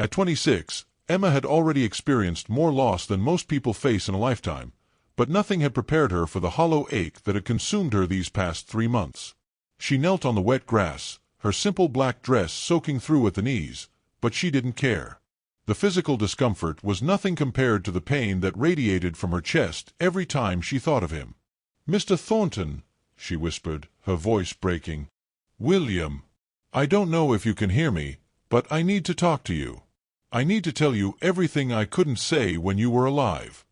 At 26, Emma had already experienced more loss than most people face in a lifetime, but nothing had prepared her for the hollow ache that had consumed her these past 3 months. She knelt on the wet grass, her simple black dress soaking through at the knees, but she didn't care. The physical discomfort was nothing compared to the pain that radiated from her chest every time she thought of him. "Mr. Thornton," she whispered, her voice breaking. "William, I don't know if you can hear me, but I need to talk to you. I need to tell you everything I couldn't say when you were alive."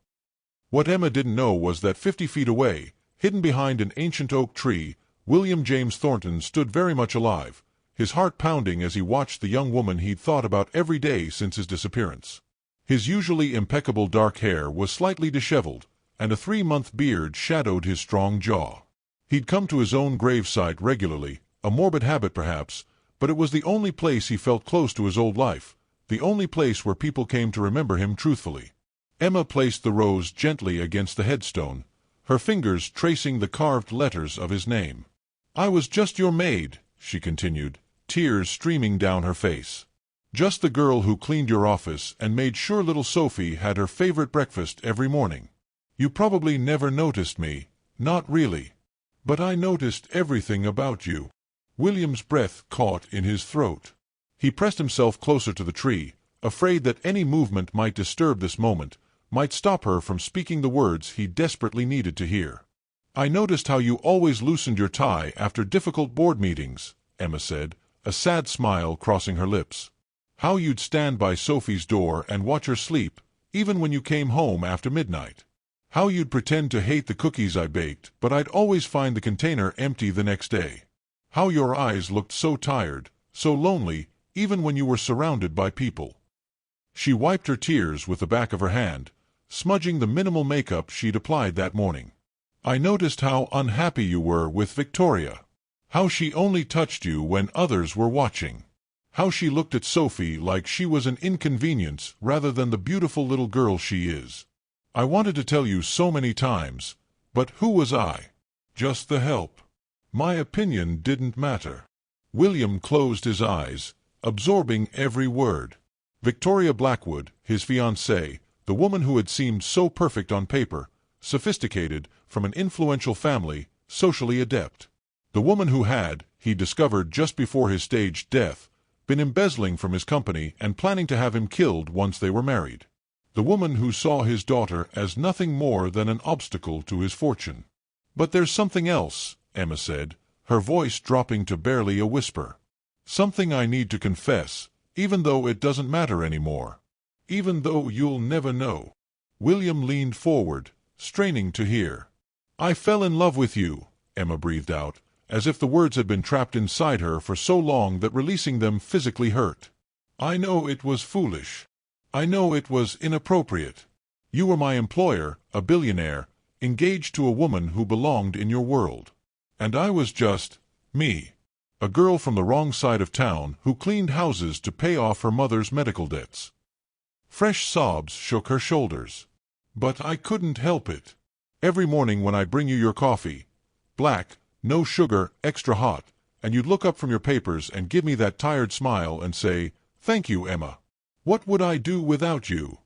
What Emma didn't know was that 50 feet away, hidden behind an ancient oak tree, William James Thornton stood very much alive, his heart pounding as he watched the young woman he'd thought about every day since his disappearance. His usually impeccable dark hair was slightly disheveled, and a 3-month beard shadowed his strong jaw. He'd come to his own gravesite regularly, a morbid habit perhaps, but it was the only place he felt close to his old life, the only place where people came to remember him truthfully. Emma placed the rose gently against the headstone, her fingers tracing the carved letters of his name. "I was just your maid," she continued, tears streaming down her face. "Just the girl who cleaned your office and made sure little Sophie had her favorite breakfast every morning. You probably never noticed me, not really. But I noticed everything about you." William's breath caught in his throat. He pressed himself closer to the tree, afraid that any movement might disturb this moment, might stop her from speaking the words he desperately needed to hear. "I noticed how you always loosened your tie after difficult board meetings," Emma said, a sad smile crossing her lips. "How you'd stand by Sophie's door and watch her sleep, even when you came home after midnight. How you'd pretend to hate the cookies I baked, but I'd always find the container empty the next day. How your eyes looked so tired, so lonely, even when you were surrounded by people." She wiped her tears with the back of her hand, smudging the minimal makeup she'd applied that morning. "I noticed how unhappy you were with Victoria. How she only touched you when others were watching. How she looked at Sophie like she was an inconvenience rather than the beautiful little girl she is. I wanted to tell you so many times, but who was I? Just the help. My opinion didn't matter." William closed his eyes, absorbing every word. Victoria Blackwood, his fiancée, the woman who had seemed so perfect on paper, sophisticated, from an influential family, socially adept. The woman who had, he discovered just before his staged death, been embezzling from his company and planning to have him killed once they were married. The woman who saw his daughter as nothing more than an obstacle to his fortune. "But there's something else," Emma said, her voice dropping to barely a whisper. "Something I need to confess, even though it doesn't matter anymore. Even though you'll never know." William leaned forward, straining to hear. "I fell in love with you," Emma breathed out, as if the words had been trapped inside her for so long that releasing them physically hurt. "I know it was foolish. I know it was inappropriate. You were my employer, a billionaire, engaged to a woman who belonged in your world. And I was just me. A girl from the wrong side of town who cleaned houses to pay off her mother's medical debts." Fresh sobs shook her shoulders. "But I couldn't help it. Every morning when I bring you your coffee, black, no sugar, extra hot, and you'd look up from your papers and give me that tired smile and say, 'Thank you, Emma.' What would I do without you?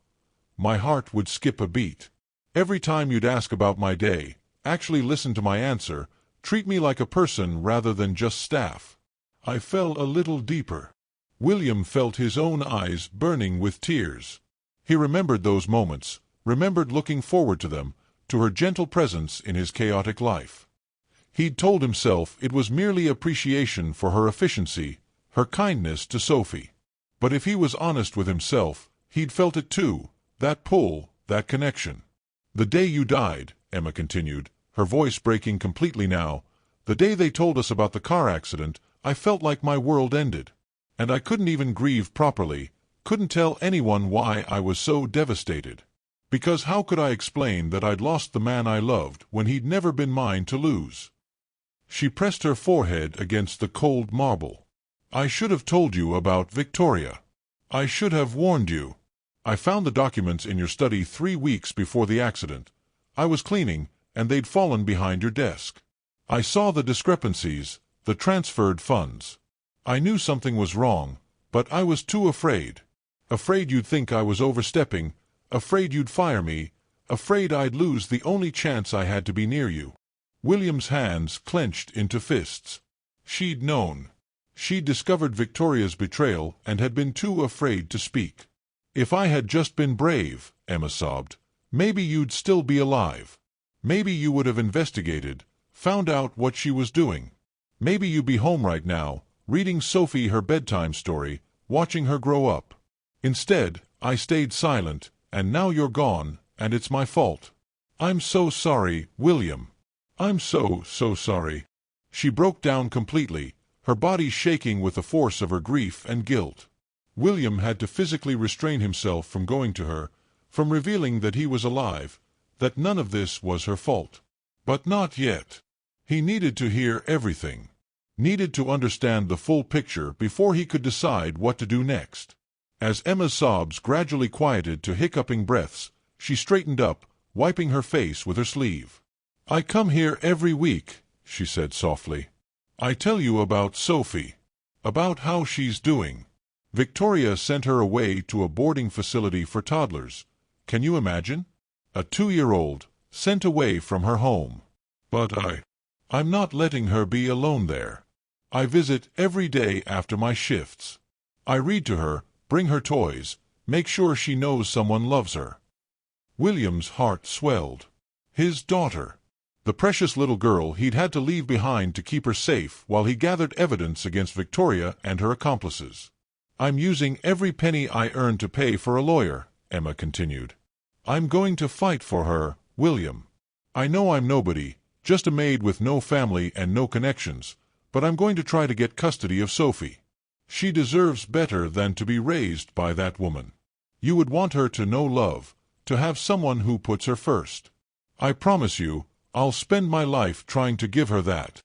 My heart would skip a beat. Every time you'd ask about my day, actually listen to my answer, treat me like a person rather than just staff. I fell a little deeper." William felt his own eyes burning with tears. He remembered those moments, remembered looking forward to them, to her gentle presence in his chaotic life. He'd told himself it was merely appreciation for her efficiency, her kindness to Sophie. But if he was honest with himself, he'd felt it too, that pull, that connection. "The day you died," Emma continued, her voice breaking completely now, "the day they told us about the car accident, I felt like my world ended. And I couldn't even grieve properly, couldn't tell anyone why I was so devastated. Because how could I explain that I'd lost the man I loved when he'd never been mine to lose?" She pressed her forehead against the cold marble. "I should have told you about Victoria. I should have warned you. I found the documents in your study 3 weeks before the accident. I was cleaning, and they'd fallen behind your desk. I saw the discrepancies, the transferred funds. I knew something was wrong, but I was too afraid. Afraid you'd think I was overstepping, afraid you'd fire me, afraid I'd lose the only chance I had to be near you. William's hands clenched into fists. She'd known. She'd discovered Victoria's betrayal and had been too afraid to speak. If I had just been brave, Emma sobbed, maybe you'd still be alive. Maybe you would have investigated, found out what she was doing. Maybe you'd be home right now, reading Sophie her bedtime story, watching her grow up. Instead, I stayed silent, and now you're gone, and it's my fault. I'm so sorry, William. I'm so sorry. She broke down completely, her body shaking with the force of her grief and guilt. William had to physically restrain himself from going to her, from revealing that he was alive, that none of this was her fault. But not yet. He needed to hear everything. Needed to understand the full picture before he could decide what to do next. As Emma's sobs gradually quieted to hiccuping breaths, she straightened up, wiping her face with her sleeve. I come here every week, she said softly. I tell you about Sophie. About how she's doing. Victoria sent her away to a boarding facility for toddlers. Can you imagine? A 2-year-old, sent away from her home. But I'm not letting her be alone there. I visit every day after my shifts. I read to her, bring her toys, make sure she knows someone loves her. William's heart swelled. His daughter. The precious little girl he'd had to leave behind to keep her safe while he gathered evidence against Victoria and her accomplices. I'm using every penny I earn to pay for a lawyer, Emma continued. I'm going to fight for her, William. I know I'm nobody, just a maid with no family and no connections, but I'm going to try to get custody of Sophie. She deserves better than to be raised by that woman. You would want her to know love, to have someone who puts her first. I promise you, I'll spend my life trying to give her that.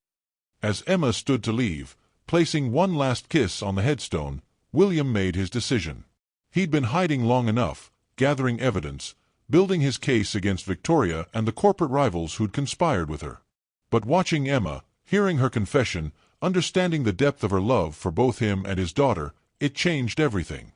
As Emma stood to leave, placing one last kiss on the headstone, William made his decision. He'd been hiding long enough, gathering evidence, building his case against Victoria and the corporate rivals who'd conspired with her. But watching Emma, hearing her confession, understanding the depth of her love for both him and his daughter, it changed everything.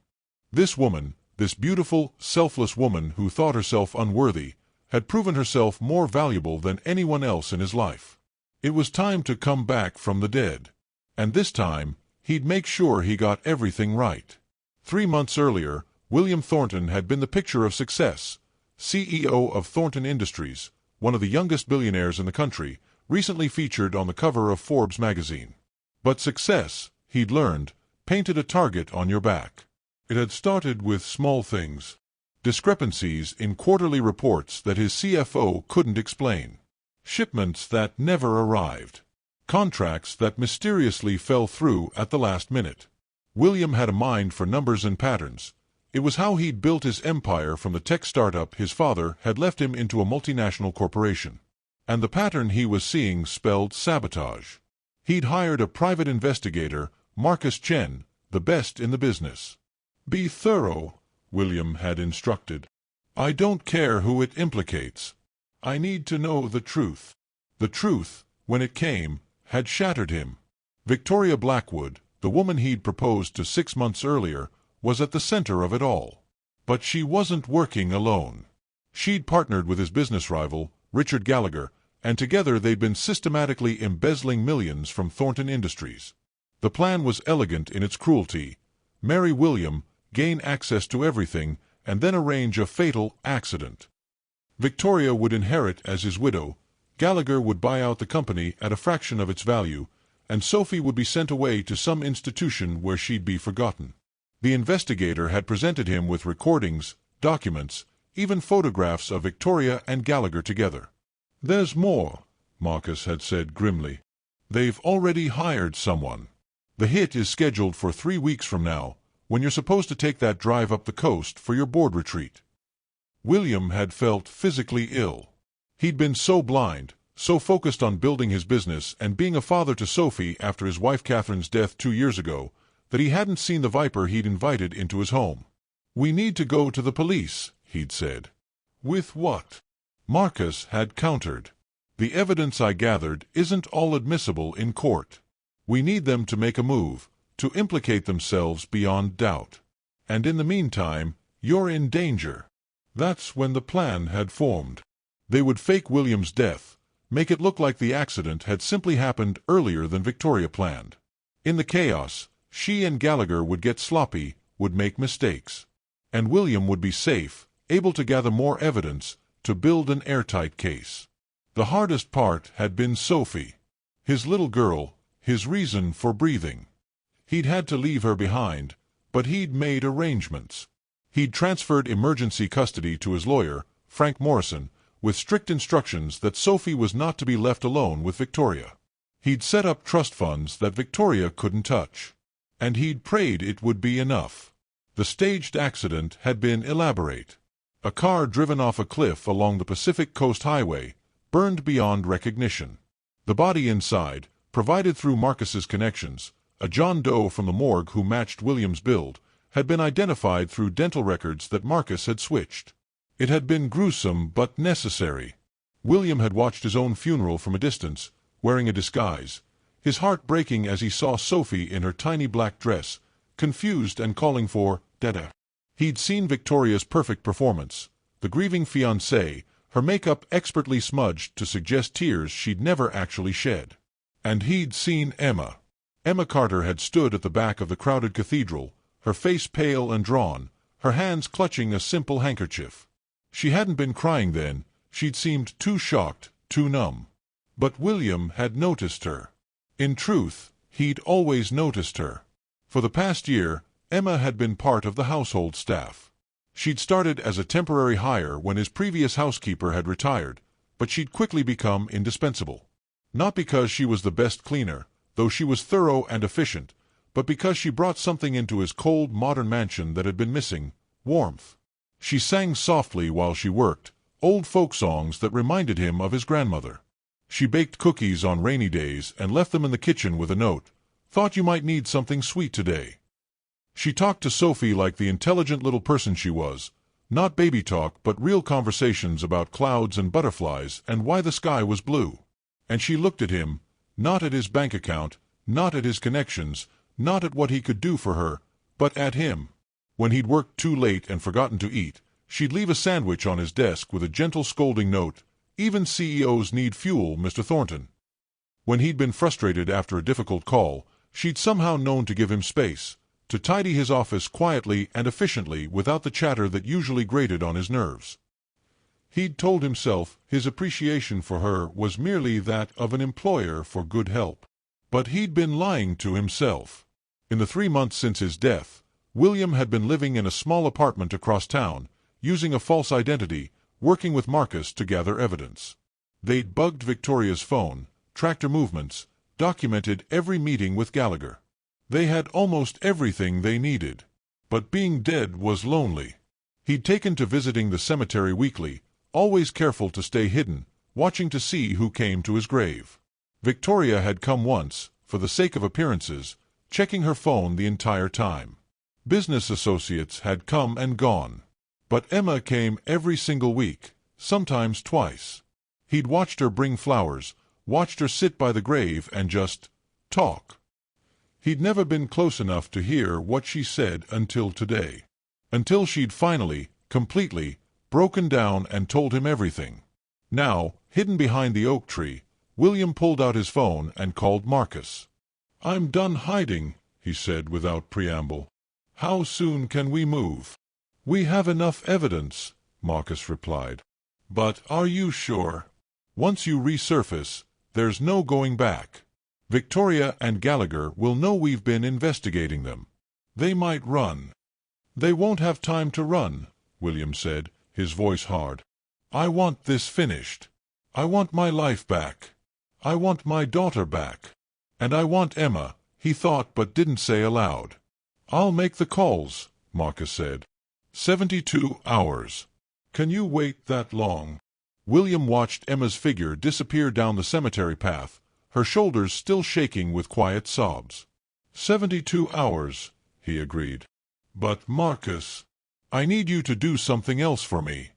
This woman, this beautiful, selfless woman who thought herself unworthy, had proven herself more valuable than anyone else in his life. It was time to come back from the dead. And this time, he'd make sure he got everything right. 3 months earlier, William Thornton had been the picture of success, CEO of Thornton Industries, one of the youngest billionaires in the country, recently featured on the cover of Forbes magazine. But success, he'd learned, painted a target on your back. It had started with small things. Discrepancies in quarterly reports that his CFO couldn't explain. Shipments that never arrived. Contracts that mysteriously fell through at the last minute. William had a mind for numbers and patterns. It was how he'd built his empire from the tech startup his father had left him into a multinational corporation. And the pattern he was seeing spelled sabotage. He'd hired a private investigator, Marcus Chen, the best in the business. Be thorough, William had instructed. I don't care who it implicates. I need to know the truth. The truth, when it came, had shattered him. Victoria Blackwood, the woman he'd proposed to 6 months earlier, was at the center of it all. But she wasn't working alone. She'd partnered with his business rival, Richard Gallagher, and together they'd been systematically embezzling millions from Thornton Industries. The plan was elegant in its cruelty. Marry William, gain access to everything, and then arrange a fatal accident. Victoria would inherit as his widow, Gallagher would buy out the company at a fraction of its value, and Sophie would be sent away to some institution where she'd be forgotten. The investigator had presented him with recordings, documents, even photographs of Victoria and Gallagher together. There's more, Marcus had said grimly. They've already hired someone. The hit is scheduled for 3 weeks from now, when you're supposed to take that drive up the coast for your board retreat. William had felt physically ill. He'd been so blind, so focused on building his business and being a father to Sophie after his wife Catherine's death 2 years ago, that he hadn't seen the viper he'd invited into his home. We need to go to the police, he'd said. With what? Marcus had countered. The evidence I gathered isn't all admissible in court. We need them to make a move, to implicate themselves beyond doubt. And in the meantime, you're in danger. That's when the plan had formed. They would fake William's death, make it look like the accident had simply happened earlier than Victoria planned. In the chaos, she and Gallagher would get sloppy, would make mistakes. And William would be safe, able to gather more evidence, to build an airtight case. The hardest part had been Sophie. His little girl, his reason for breathing. He'd had to leave her behind, but he'd made arrangements. He'd transferred emergency custody to his lawyer, Frank Morrison, with strict instructions that Sophie was not to be left alone with Victoria. He'd set up trust funds that Victoria couldn't touch. And he'd prayed it would be enough. The staged accident had been elaborate. A car driven off a cliff along the Pacific Coast Highway, burned beyond recognition. The body inside, provided through Marcus's connections, a John Doe from the morgue who matched William's build, had been identified through dental records that Marcus had switched. It had been gruesome but necessary. William had watched his own funeral from a distance, wearing a disguise, his heart breaking as he saw Sophie in her tiny black dress, confused and calling for Dada. He'd seen Victoria's perfect performance, the grieving fiancée, her makeup expertly smudged to suggest tears she'd never actually shed. And he'd seen Emma. Emma Carter had stood at the back of the crowded cathedral, her face pale and drawn, her hands clutching a simple handkerchief. She hadn't been crying then, she'd seemed too shocked, too numb. But William had noticed her. In truth, he'd always noticed her. For the past year, Emma had been part of the household staff. She'd started as a temporary hire when his previous housekeeper had retired, but she'd quickly become indispensable. Not because she was the best cleaner, though she was thorough and efficient, but because she brought something into his cold, modern mansion that had been missing: warmth. She sang softly while she worked, old folk songs that reminded him of his grandmother. She baked cookies on rainy days and left them in the kitchen with a note: "Thought you might need something sweet today." She talked to Sophie like the intelligent little person she was, not baby talk but real conversations about clouds and butterflies and why the sky was blue. And she looked at him, not at his bank account, not at his connections, not at what he could do for her, but at him. When he'd worked too late and forgotten to eat, she'd leave a sandwich on his desk with a gentle scolding note: "Even CEOs need fuel, Mr. Thornton." When he'd been frustrated after a difficult call, she'd somehow known to give him space, to tidy his office quietly and efficiently without the chatter that usually grated on his nerves. He'd told himself his appreciation for her was merely that of an employer for good help. But he'd been lying to himself. In the 3 months since his death, William had been living in a small apartment across town, using a false identity, working with Marcus to gather evidence. They'd bugged Victoria's phone, tracked her movements, documented every meeting with Gallagher. They had almost everything they needed. But being dead was lonely. He'd taken to visiting the cemetery weekly, always careful to stay hidden, watching to see who came to his grave. Victoria had come once, for the sake of appearances, checking her phone the entire time. Business associates had come and gone. But Emma came every single week, sometimes twice. He'd watched her bring flowers, watched her sit by the grave and just talk. He'd never been close enough to hear what she said until today. Until she'd finally, completely, broken down and told him everything. Now, hidden behind the oak tree, William pulled out his phone and called Marcus. "I'm done hiding," he said without preamble. "How soon can we move?" "We have enough evidence," Marcus replied. "But are you sure? Once you resurface, there's no going back. Victoria and Gallagher will know we've been investigating them. They might run." "They won't have time to run," William said, his voice hard. "I want this finished. I want my life back. I want my daughter back. And I want Emma," he thought but didn't say aloud. "I'll make the calls," Marcus said. 72 hours. Can you wait that long?" William watched Emma's figure disappear down the cemetery path, her shoulders still shaking with quiet sobs. 72 hours, he agreed. "But, Marcus, I need you to do something else for me."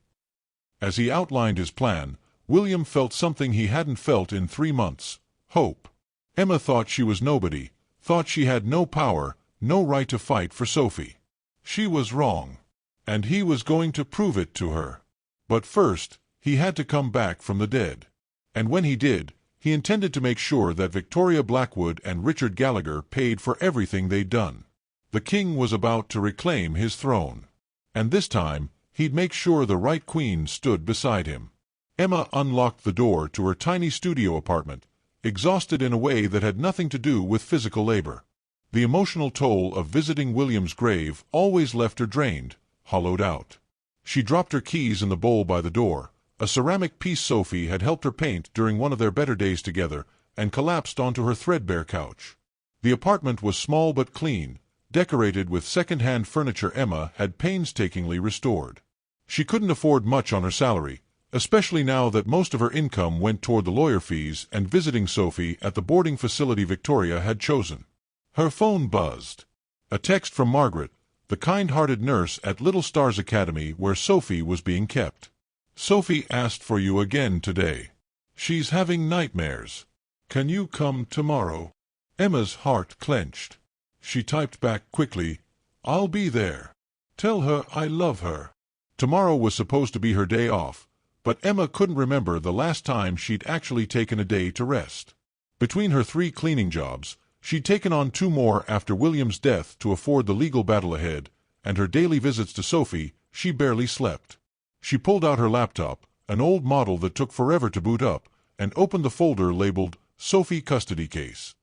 As he outlined his plan, William felt something he hadn't felt in 3 months: hope. Emma thought she was nobody, thought she had no power, no right to fight for Sophie. She was wrong. And he was going to prove it to her. But first, he had to come back from the dead. And when he did, he intended to make sure that Victoria Blackwood and Richard Gallagher paid for everything they'd done. The king was about to reclaim his throne. And this time, he'd make sure the right queen stood beside him. Emma unlocked the door to her tiny studio apartment, exhausted in a way that had nothing to do with physical labor. The emotional toll of visiting William's grave always left her drained, hollowed out. She dropped her keys in the bowl by the door, a ceramic piece Sophie had helped her paint during one of their better days together, and collapsed onto her threadbare couch. The apartment was small but clean, decorated with second-hand furniture Emma had painstakingly restored. She couldn't afford much on her salary, especially now that most of her income went toward the lawyer fees and visiting Sophie at the boarding facility Victoria had chosen. Her phone buzzed. A text from Margaret, the kind-hearted nurse at Little Stars Academy where Sophie was being kept. Sophie asked for you again today. She's having nightmares. Can you come tomorrow? Emma's heart clenched. She typed back quickly, I'll be there. Tell her I love her. Tomorrow was supposed to be her day off, but Emma couldn't remember the last time she'd actually taken a day to rest. Between her 3 cleaning jobs, she'd taken on 2 more after William's death to afford the legal battle ahead, and her daily visits to Sophie, she barely slept. She pulled out her laptop, an old model that took forever to boot up, and opened the folder labeled Sophie Custody Case.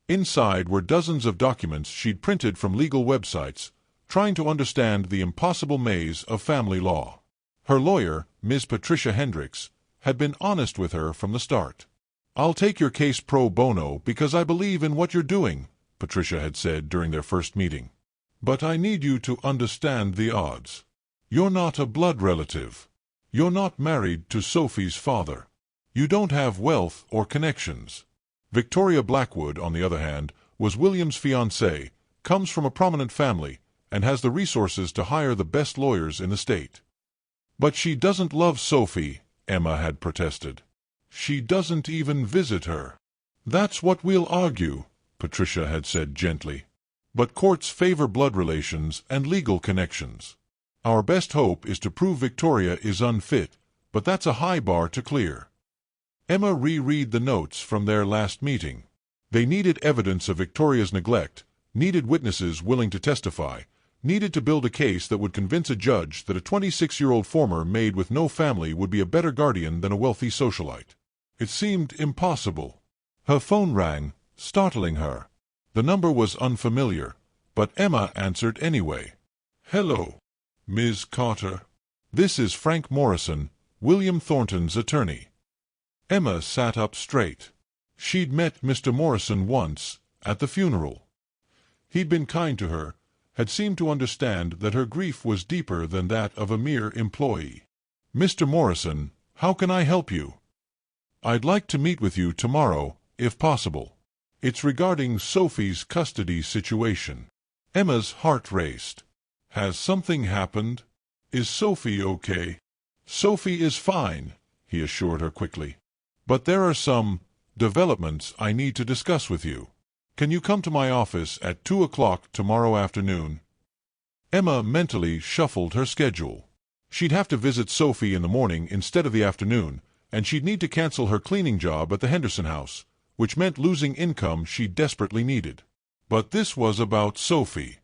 Inside were dozens of documents she'd printed from legal websites, trying to understand the impossible maze of family law. Her lawyer, Ms. Patricia Hendricks, had been honest with her from the start. I'll take your case pro bono because I believe in what you're doing, Patricia had said during their first meeting. But I need you to understand the odds. You're not a blood relative. You're not married to Sophie's father. You don't have wealth or connections. Victoria Blackwood, on the other hand, was William's fiancée, comes from a prominent family, and has the resources to hire the best lawyers in the state. But she doesn't love Sophie, Emma had protested. She doesn't even visit her. That's what we'll argue, Patricia had said gently. But courts favor blood relations and legal connections. Our best hope is to prove Victoria is unfit, but that's a high bar to clear. Emma reread the notes from their last meeting. They needed evidence of Victoria's neglect, needed witnesses willing to testify, needed to build a case that would convince a judge that a 26-year-old former maid with no family would be a better guardian than a wealthy socialite. It seemed impossible. Her phone rang, startling her. The number was unfamiliar, but Emma answered anyway. Hello, Ms. Carter. This is Frank Morrison, William Thornton's attorney. Emma sat up straight. She'd met Mr. Morrison once, at the funeral. He'd been kind to her, had seemed to understand that her grief was deeper than that of a mere employee. Mr. Morrison, how can I help you? I'd like to meet with you tomorrow, if possible. It's regarding Sophie's custody situation. Emma's heart raced. Has something happened? Is Sophie okay? Sophie is fine, he assured her quickly. But there are some developments I need to discuss with you. Can you come to my office at 2 o'clock tomorrow afternoon? Emma mentally shuffled her schedule. She'd have to visit Sophie in the morning instead of the afternoon, and she'd need to cancel her cleaning job at the Henderson house, which meant losing income she desperately needed. But this was about Sophie.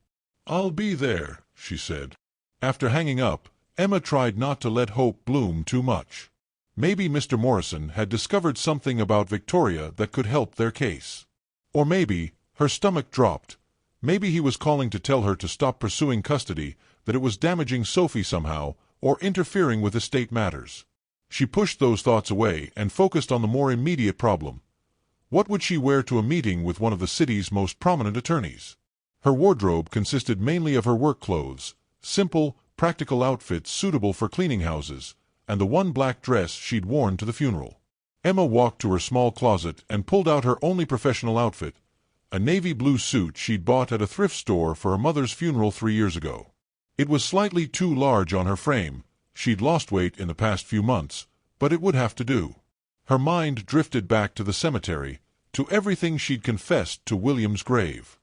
I'll be there, she said. After hanging up, Emma tried not to let hope bloom too much. Maybe Mr. Morrison had discovered something about Victoria that could help their case. Or maybe, her stomach dropped, maybe he was calling to tell her to stop pursuing custody, that it was damaging Sophie somehow, or interfering with estate matters. She pushed those thoughts away and focused on the more immediate problem. What would she wear to a meeting with one of the city's most prominent attorneys? Her wardrobe consisted mainly of her work clothes, simple, practical outfits suitable for cleaning houses, and the one black dress she'd worn to the funeral. Emma walked to her small closet and pulled out her only professional outfit, a navy blue suit she'd bought at a thrift store for her mother's funeral 3 years ago. It was slightly too large on her frame. She'd lost weight in the past few months, but it would have to do. Her mind drifted back to the cemetery, to everything she'd confessed to William's grave.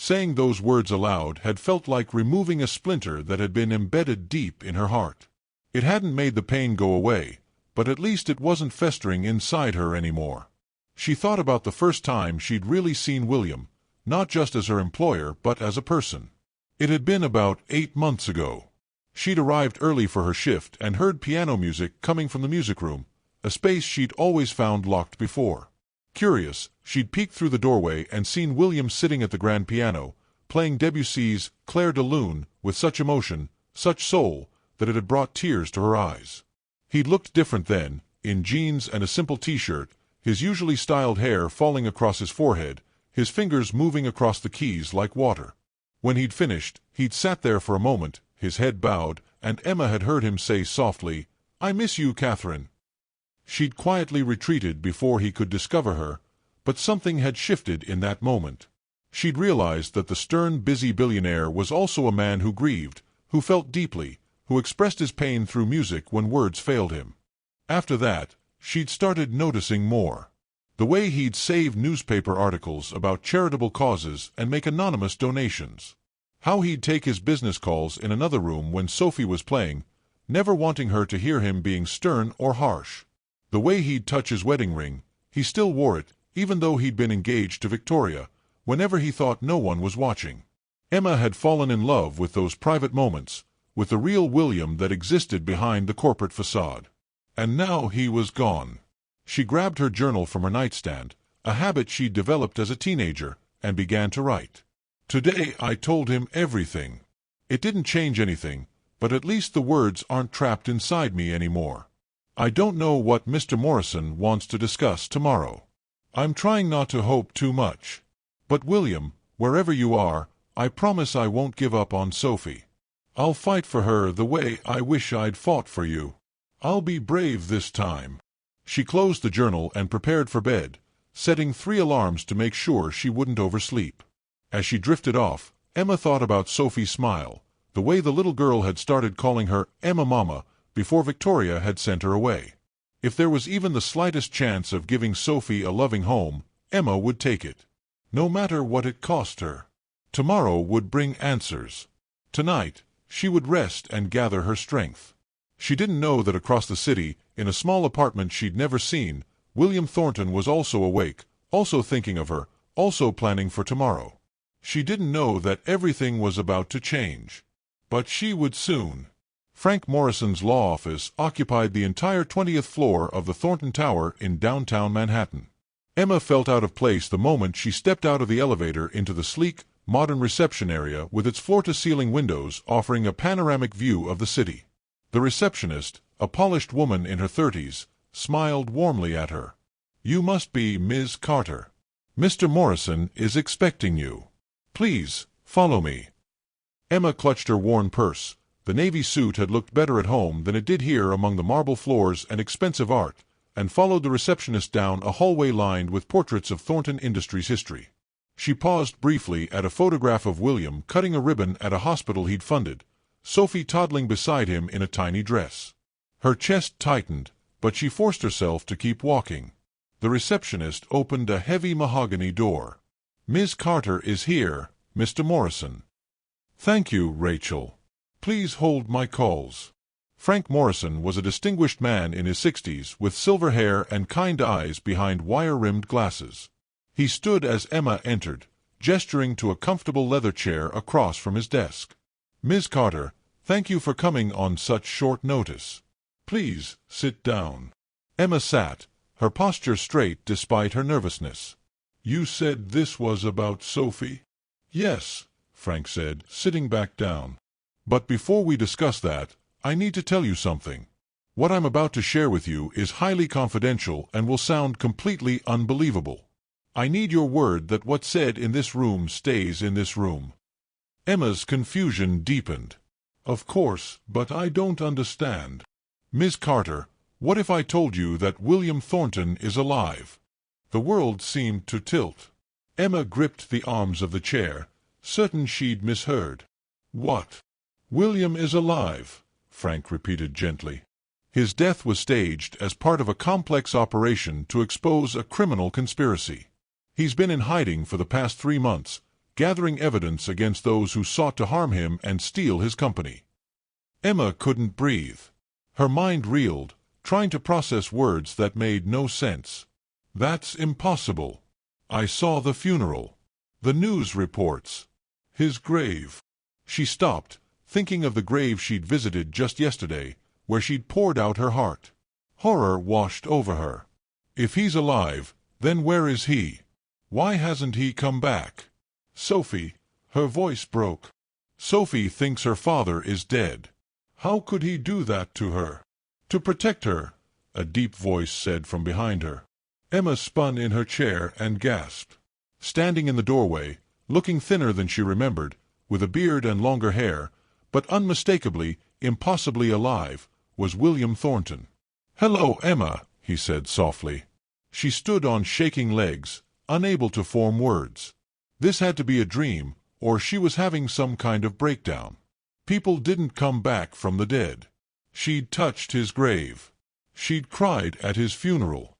Saying those words aloud had felt like removing a splinter that had been embedded deep in her heart. It hadn't made the pain go away, but at least it wasn't festering inside her anymore. She thought about the first time she'd really seen William, not just as her employer but as a person. It had been about 8 months ago. She'd arrived early for her shift and heard piano music coming from the music room, a space she'd always found locked before. Curious, she'd peeked through the doorway and seen William sitting at the grand piano, playing Debussy's Clair de Lune with such emotion, such soul, that it had brought tears to her eyes. He'd looked different then, in jeans and a simple t-shirt, his usually styled hair falling across his forehead, his fingers moving across the keys like water. When he'd finished, he'd sat there for a moment, his head bowed, and Emma had heard him say softly, "I miss you, Catherine." She'd quietly retreated before he could discover her, but something had shifted in that moment. She'd realized that the stern, busy billionaire was also a man who grieved, who felt deeply, who expressed his pain through music when words failed him. After that, she'd started noticing more. The way he'd save newspaper articles about charitable causes and make anonymous donations. How he'd take his business calls in another room when Sophie was playing, never wanting her to hear him being stern or harsh. The way he'd touch his wedding ring, he still wore it, even though he'd been engaged to Victoria, whenever he thought no one was watching. Emma had fallen in love with those private moments, with the real William that existed behind the corporate facade. And now he was gone. She grabbed her journal from her nightstand, a habit she'd developed as a teenager, and began to write. Today I told him everything. It didn't change anything, but at least the words aren't trapped inside me anymore. I don't know what Mr. Morrison wants to discuss tomorrow. I'm trying not to hope too much. But William, wherever you are, I promise I won't give up on Sophie. I'll fight for her the way I wish I'd fought for you. I'll be brave this time. She closed the journal and prepared for bed, setting 3 alarms to make sure she wouldn't oversleep. As she drifted off, Emma thought about Sophie's smile, the way the little girl had started calling her Emma Mama before Victoria had sent her away. If there was even the slightest chance of giving Sophie a loving home, Emma would take it. No matter what it cost her. Tomorrow would bring answers. Tonight, she would rest and gather her strength. She didn't know that across the city, in a small apartment she'd never seen, William Thornton was also awake, also thinking of her, also planning for tomorrow. She didn't know that everything was about to change. But she would soon. Frank Morrison's law office occupied the entire 20th floor of the Thornton Tower in downtown Manhattan. Emma felt out of place the moment she stepped out of the elevator into the sleek, modern reception area with its floor-to-ceiling windows offering a panoramic view of the city. The receptionist, a polished woman in her 30s, smiled warmly at her. "You must be Ms. Carter. Mr. Morrison is expecting you. Please, follow me." Emma clutched her worn purse. The navy suit had looked better at home than it did here among the marble floors and expensive art, and followed the receptionist down a hallway lined with portraits of Thornton Industries history. She paused briefly at a photograph of William cutting a ribbon at a hospital he'd funded, Sophie toddling beside him in a tiny dress. Her chest tightened, but she forced herself to keep walking. The receptionist opened a heavy mahogany door. "Ms. Carter is here, Mr. Morrison." "Thank you, Rachel. Please hold my calls." Frank Morrison was a distinguished man in his 60s with silver hair and kind eyes behind wire-rimmed glasses. He stood as Emma entered, gesturing to a comfortable leather chair across from his desk. "Ms. Carter, thank you for coming on such short notice. Please, sit down." Emma sat, her posture straight despite her nervousness. "You said this was about Sophie?" "Yes," Frank said, sitting back down. "But before we discuss that, I need to tell you something. What I'm about to share with you is highly confidential and will sound completely unbelievable. I need your word that what's said in this room stays in this room." Emma's confusion deepened. "Of course, but I don't understand." "Ms. Carter, what if I told you that William Thornton is alive?" The world seemed to tilt. Emma gripped the arms of the chair, certain she'd misheard. "What? William is alive?" Frank repeated gently. "His death was staged as part of a complex operation to expose a criminal conspiracy. He's been in hiding for the past 3 months, gathering evidence against those who sought to harm him and steal his company. Emma couldn't breathe. Her mind reeled, trying to process words that made no sense. That's impossible. I saw the funeral. The news reports. His grave. She stopped, thinking of the grave she'd visited just yesterday, where she'd poured out her heart. Horror washed over her. If he's alive, then where is he? Why hasn't he come back? Sophie, her voice broke. Sophie thinks her father is dead. How could he do that to her? To protect her, a deep voice said from behind her. Emma spun in her chair and gasped. Standing in the doorway, looking thinner than she remembered, with a beard and longer hair, but unmistakably, impossibly alive, was William Thornton. "Hello, Emma," he said softly. She stood on shaking legs, unable to form words. This had to be a dream, or she was having some kind of breakdown. People didn't come back from the dead. She'd touched his grave. She'd cried at his funeral.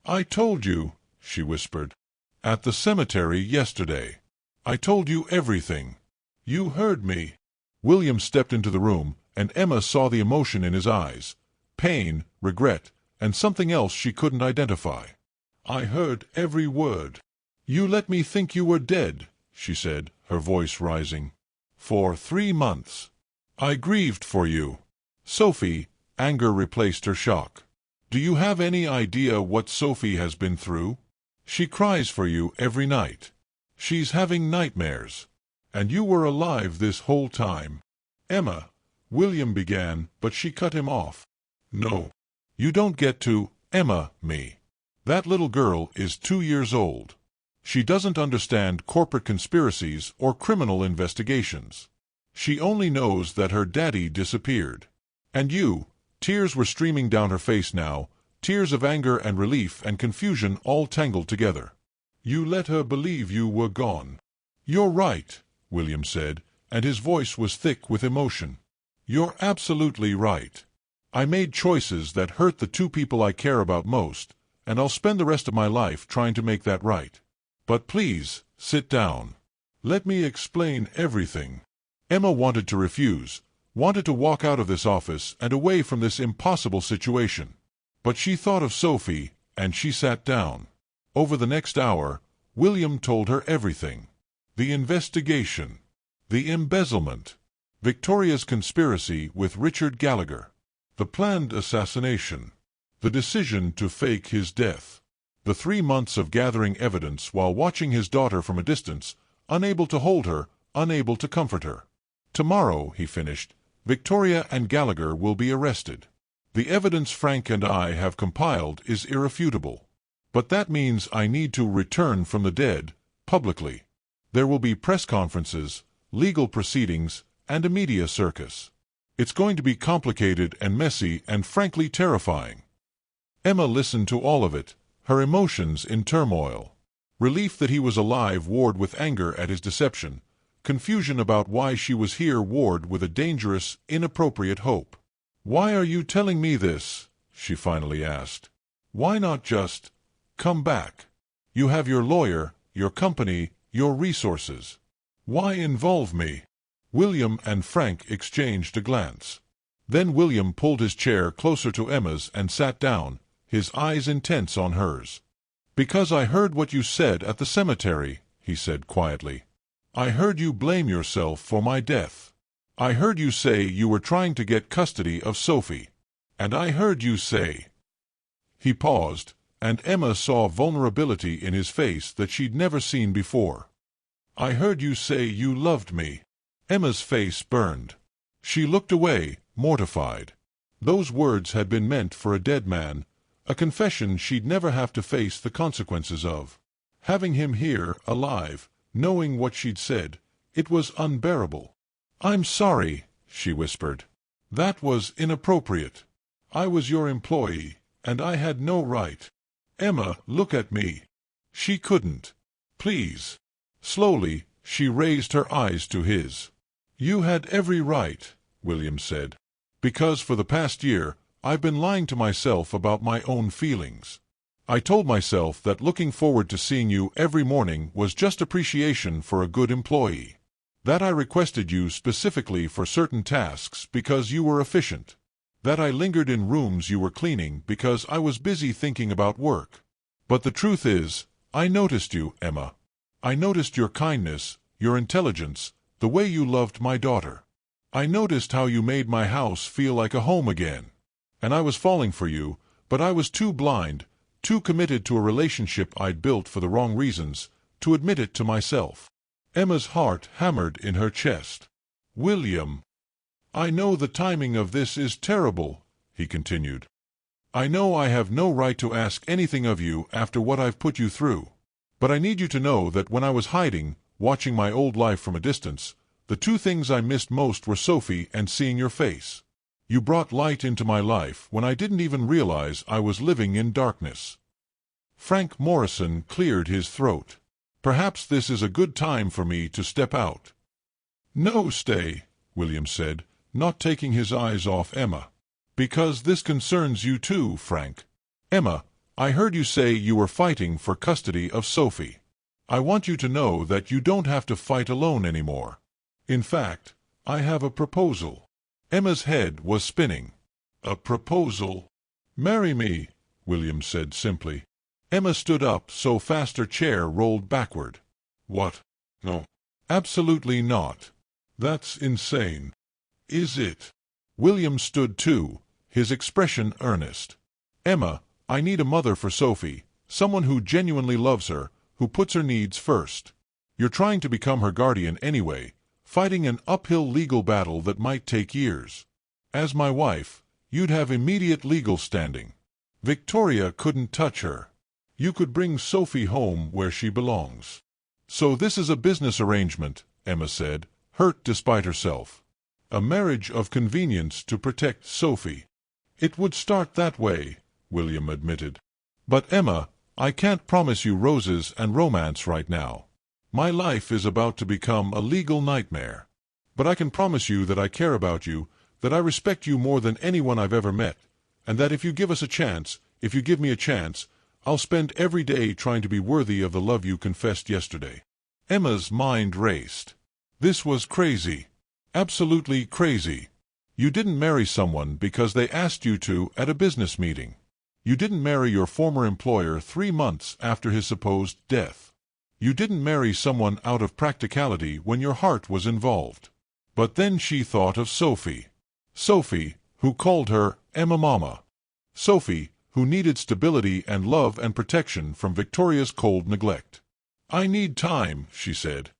"I told you," she whispered. "At the cemetery yesterday. I told you everything. You heard me." William stepped into the room, and Emma saw the emotion in his eyes. Pain, regret, and something else she couldn't identify. "I heard every word." "You let me think you were dead," she said, her voice rising. "For 3 months. I grieved for you." "Sophie," anger replaced her shock. "Do you have any idea what Sophie has been through? She cries for you every night. She's having nightmares. And you were alive this whole time." "Emma," William began, but she cut him off. "No. You don't get to Emma me. That little girl is 2 years old. She doesn't understand corporate conspiracies or criminal investigations. She only knows that her daddy disappeared. And you," tears were streaming down her face now, tears of anger and relief and confusion all tangled together. "You let her believe you were gone." "You're right," William said, and his voice was thick with emotion. "You're absolutely right. I made choices that hurt the 2 people I care about most, and I'll spend the rest of my life trying to make that right. But please, sit down. Let me explain everything." Emma wanted to refuse, wanted to walk out of this office and away from this impossible situation. But she thought of Sophie, and she sat down. Over the next hour, William told her everything. The investigation. The embezzlement. Victoria's conspiracy with Richard Gallagher. The planned assassination. The decision to fake his death. The 3 months of gathering evidence while watching his daughter from a distance, unable to hold her, unable to comfort her. "Tomorrow," he finished, "Victoria and Gallagher will be arrested. The evidence Frank and I have compiled is irrefutable. But that means I need to return from the dead, publicly. There will be press conferences, legal proceedings, and a media circus. It's going to be complicated and messy and frankly terrifying." Emma listened to all of it, her emotions in turmoil. Relief that he was alive warred with anger at his deception, confusion about why she was here warred with a dangerous, inappropriate hope. "Why are you telling me this?" she finally asked. "Why not just come back? You have your lawyer, your company, your resources. Why involve me?" William and Frank exchanged a glance. Then William pulled his chair closer to Emma's and sat down, his eyes intense on hers. "Because I heard what you said at the cemetery," he said quietly. "I heard you blame yourself for my death. I heard you say you were trying to get custody of Sophie. And I heard you say—" He paused, and Emma saw vulnerability in his face that she'd never seen before. "I heard you say you loved me." Emma's face burned. She looked away, mortified. Those words had been meant for a dead man, a confession she'd never have to face the consequences of. Having him here, alive, knowing what she'd said, it was unbearable. "I'm sorry," she whispered. "That was inappropriate. I was your employee, and I had no right." "Emma, look at me." She couldn't. "Please." Slowly, she raised her eyes to his. "You had every right," William said. "Because for the past year, I've been lying to myself about my own feelings. I told myself that looking forward to seeing you every morning was just appreciation for a good employee. That I requested you specifically for certain tasks because you were efficient. That I lingered in rooms you were cleaning because I was busy thinking about work. But the truth is, I noticed you, Emma. I noticed your kindness, your intelligence, the way you loved my daughter. I noticed how you made my house feel like a home again. And I was falling for you, but I was too blind, too committed to a relationship I'd built for the wrong reasons, to admit it to myself. Emma's heart hammered in her chest. William, I know the timing of this is terrible, he continued. I know I have no right to ask anything of you after what I've put you through. But I need you to know that when I was hiding, watching my old life from a distance, the two things I missed most were Sophie and seeing your face. You brought light into my life when I didn't even realize I was living in darkness. Frank Morrison cleared his throat. Perhaps this is a good time for me to step out. No, stay, William said, not taking his eyes off Emma. Because this concerns you too, Frank. Emma, I heard you say you were fighting for custody of Sophie. I want you to know that you don't have to fight alone anymore. In fact, I have a proposal. Emma's head was spinning. A proposal? Marry me, William said simply. Emma stood up so fast her chair rolled backward. What? No. Absolutely not. That's insane. Is it? William stood too, his expression earnest. Emma, I need a mother for Sophie, someone who genuinely loves her, who puts her needs first. You're trying to become her guardian anyway, fighting an uphill legal battle that might take years. As my wife, you'd have immediate legal standing. Victoria couldn't touch her. You could bring Sophie home where she belongs. So this is a business arrangement, Emma said, hurt despite herself. A marriage of convenience to protect Sophie. It would start that way, William admitted. But Emma, I can't promise you roses and romance right now. My life is about to become a legal nightmare. But I can promise you that I care about you, that I respect you more than anyone I've ever met, and that if you give us a chance, if you give me a chance, I'll spend every day trying to be worthy of the love you confessed yesterday. Emma's mind raced. This was crazy. Absolutely crazy. You didn't marry someone because they asked you to at a business meeting. You didn't marry your former employer 3 months after his supposed death. You didn't marry someone out of practicality when your heart was involved. But then she thought of Sophie. Sophie, who called her Emma Mama. Sophie, who needed stability and love and protection from Victoria's cold neglect. I need time, she said.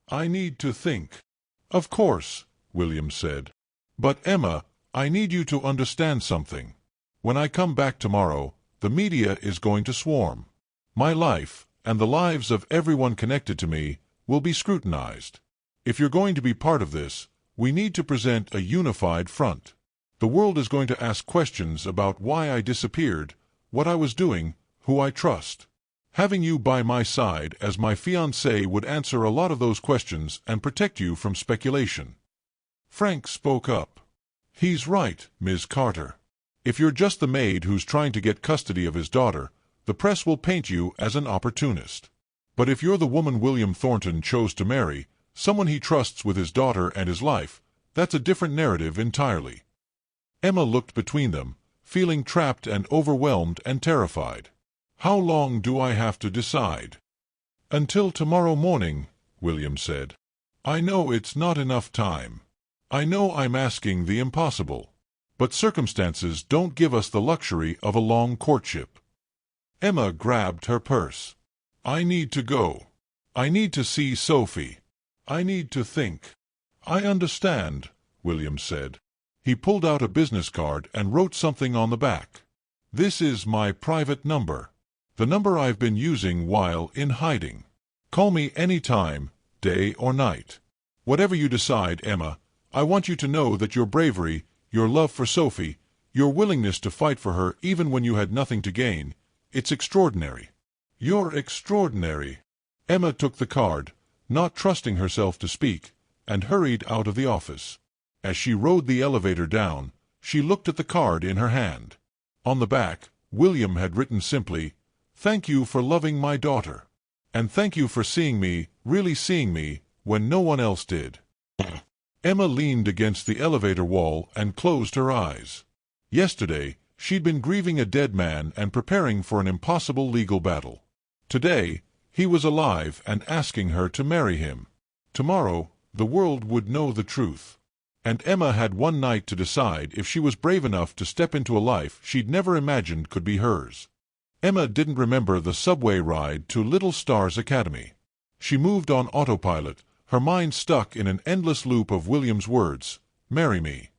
I need to think. Of course, William said. But Emma, I need you to understand something. When I come back tomorrow, the media is going to swarm. My life, and the lives of everyone connected to me, will be scrutinized. If you're going to be part of this, we need to present a unified front. The world is going to ask questions about why I disappeared, what I was doing, who I trust. Having you by my side as my fiancé would answer a lot of those questions and protect you from speculation. Frank spoke up. He's right, Ms. Carter. If you're just the maid who's trying to get custody of his daughter, the press will paint you as an opportunist. But if you're the woman William Thornton chose to marry, someone he trusts with his daughter and his life, that's a different narrative entirely. Emma looked between them, feeling trapped and overwhelmed and terrified. How long do I have to decide? Until tomorrow morning, William said. I know it's not enough time. I know I'm asking the impossible. But circumstances don't give us the luxury of a long courtship. Emma grabbed her purse. I need to go. I need to see Sophie. I need to think. I understand, William said. He pulled out a business card and wrote something on the back. This is my private number. The number I've been using while in hiding. Call me any time, day or night. Whatever you decide, Emma, I want you to know that your bravery, your love for Sophie, your willingness to fight for her even when you had nothing to gain, it's extraordinary. You're extraordinary. Emma took the card, not trusting herself to speak, and hurried out of the office. As she rode the elevator down, she looked at the card in her hand. On the back, William had written simply, Thank you for loving my daughter. And thank you for seeing me, really seeing me, when no one else did." Emma leaned against the elevator wall and closed her eyes. Yesterday, she'd been grieving a dead man and preparing for an impossible legal battle. Today, he was alive and asking her to marry him. Tomorrow, the world would know the truth. And Emma had one night to decide if she was brave enough to step into a life she'd never imagined could be hers. Emma didn't remember the subway ride to Little Stars Academy. She moved on autopilot, her mind stuck in an endless loop of William's words, "Marry me."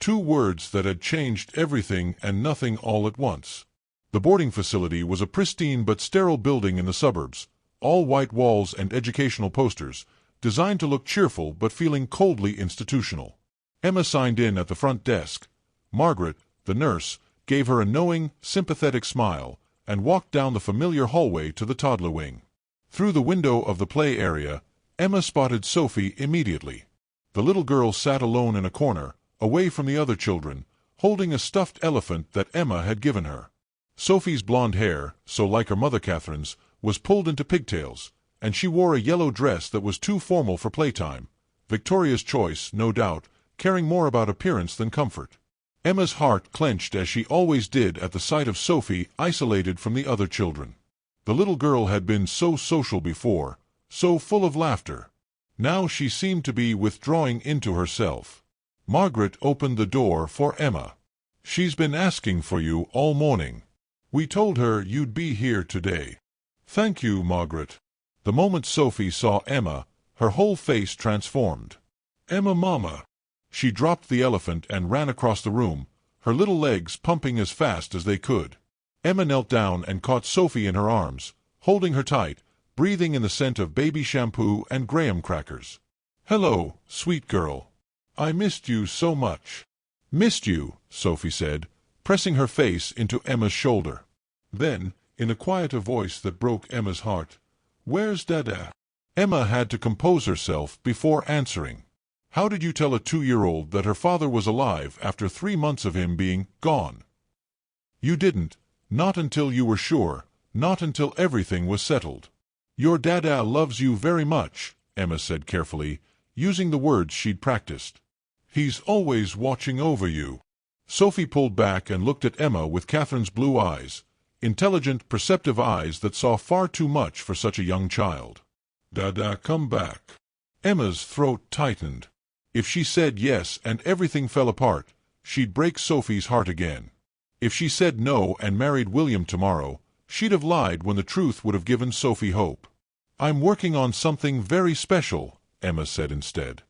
2 words that had changed everything and nothing all at once. The boarding facility was a pristine but sterile building in the suburbs, all white walls and educational posters, designed to look cheerful but feeling coldly institutional. Emma signed in at the front desk. Margaret, the nurse, gave her a knowing, sympathetic smile, and walked down the familiar hallway to the toddler wing. Through the window of the play area, Emma spotted Sophie immediately. The little girl sat alone in a corner, away from the other children, holding a stuffed elephant that Emma had given her. Sophie's blonde hair, so like her mother Catherine's, was pulled into pigtails, and she wore a yellow dress that was too formal for playtime. Victoria's choice, no doubt, caring more about appearance than comfort. Emma's heart clenched as she always did at the sight of Sophie isolated from the other children. The little girl had been so social before, so full of laughter. Now she seemed to be withdrawing into herself. Margaret opened the door for Emma. "She's been asking for you all morning. We told her you'd be here today." "Thank you, Margaret." The moment Sophie saw Emma, her whole face transformed. "Emma, Mama." She dropped the elephant and ran across the room, her little legs pumping as fast as they could. Emma knelt down and caught Sophie in her arms, holding her tight, breathing in the scent of baby shampoo and graham crackers. "Hello, sweet girl. I missed you so much." "Missed you," Sophie said, pressing her face into Emma's shoulder. Then, in a quieter voice that broke Emma's heart, "Where's Dada?" Emma had to compose herself before answering. How did you tell a 2-year-old that her father was alive after 3 months of him being gone? You didn't, not until you were sure, not until everything was settled. "Your Dada loves you very much," Emma said carefully, using the words she'd practiced. "He's always watching over you." Sophie pulled back and looked at Emma with Catherine's blue eyes, intelligent, perceptive eyes that saw far too much for such a young child. "Dada, come back." Emma's throat tightened. If she said yes and everything fell apart, she'd break Sophie's heart again. If she said no and married William tomorrow, she'd have lied when the truth would have given Sophie hope. "I'm working on something very special," Emma said instead.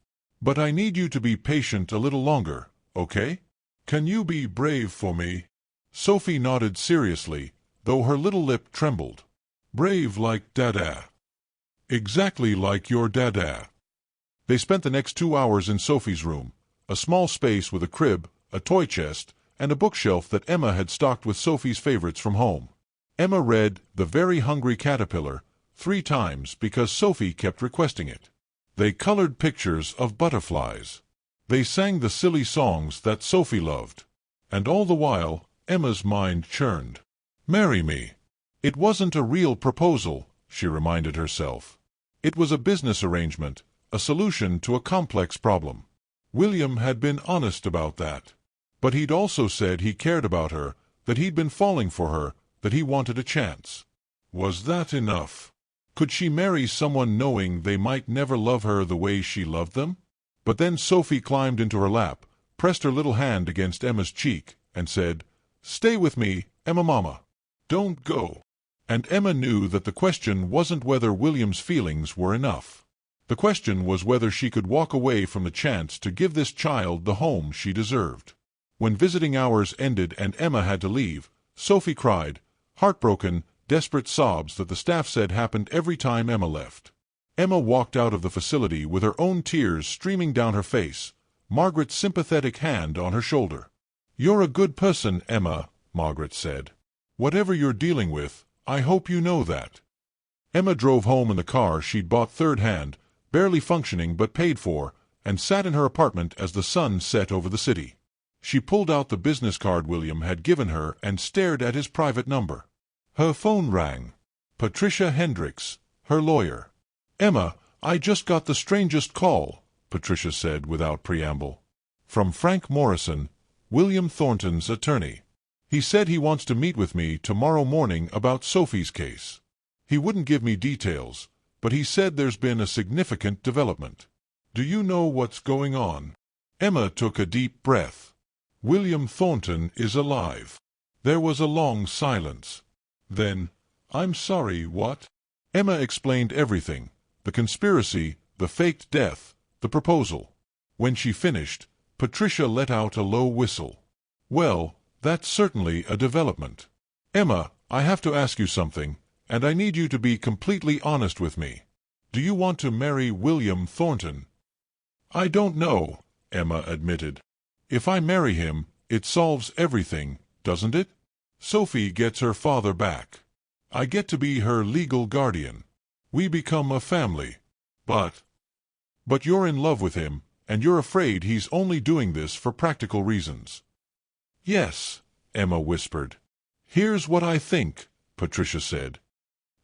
"But I need you to be patient a little longer, okay? Can you be brave for me?" Sophie nodded seriously, though her little lip trembled. "Brave like Dada." "Exactly like your Dada." They spent the next 2 hours in Sophie's room, a small space with a crib, a toy chest, and a bookshelf that Emma had stocked with Sophie's favorites from home. Emma read The Very Hungry Caterpillar 3 times because Sophie kept requesting it. They colored pictures of butterflies. They sang the silly songs that Sophie loved. And all the while, Emma's mind churned. "Marry me." It wasn't a real proposal, she reminded herself. It was a business arrangement, a solution to a complex problem. William had been honest about that. But he'd also said he cared about her, that he'd been falling for her, that he wanted a chance. Was that enough? Could she marry someone knowing they might never love her the way she loved them? But then Sophie climbed into her lap, pressed her little hand against Emma's cheek, and said, "Stay with me, Emma Mama. Don't go." And Emma knew that the question wasn't whether William's feelings were enough. The question was whether she could walk away from the chance to give this child the home she deserved. When visiting hours ended and Emma had to leave, Sophie cried, heartbroken, desperate sobs that the staff said happened every time Emma left. Emma walked out of the facility with her own tears streaming down her face, Margaret's sympathetic hand on her shoulder. "You're a good person, Emma," Margaret said. "Whatever you're dealing with, I hope you know that." Emma drove home in the car she'd bought third-hand, barely functioning but paid for, and sat in her apartment as the sun set over the city. She pulled out the business card William had given her and stared at his private number. Her phone rang. Patricia Hendricks, her lawyer. "Emma, I just got the strangest call," Patricia said without preamble. "From Frank Morrison, William Thornton's attorney. He said he wants to meet with me tomorrow morning about Sophie's case. He wouldn't give me details, but he said there's been a significant development. Do you know what's going on?" Emma took a deep breath. "William Thornton is alive." There was a long silence. Then, "I'm sorry, what?" Emma explained everything: the conspiracy, the faked death, the proposal. When she finished, Patricia let out a low whistle. "Well, that's certainly a development. Emma, I have to ask you something, and I need you to be completely honest with me. Do you want to marry William Thornton?" "I don't know," Emma admitted. "If I marry him, it solves everything, doesn't it? Sophie gets her father back. I get to be her legal guardian. We become a family. But you're in love with him, and you're afraid he's only doing this for practical reasons." "Yes," Emma whispered. "Here's what I think," Patricia said.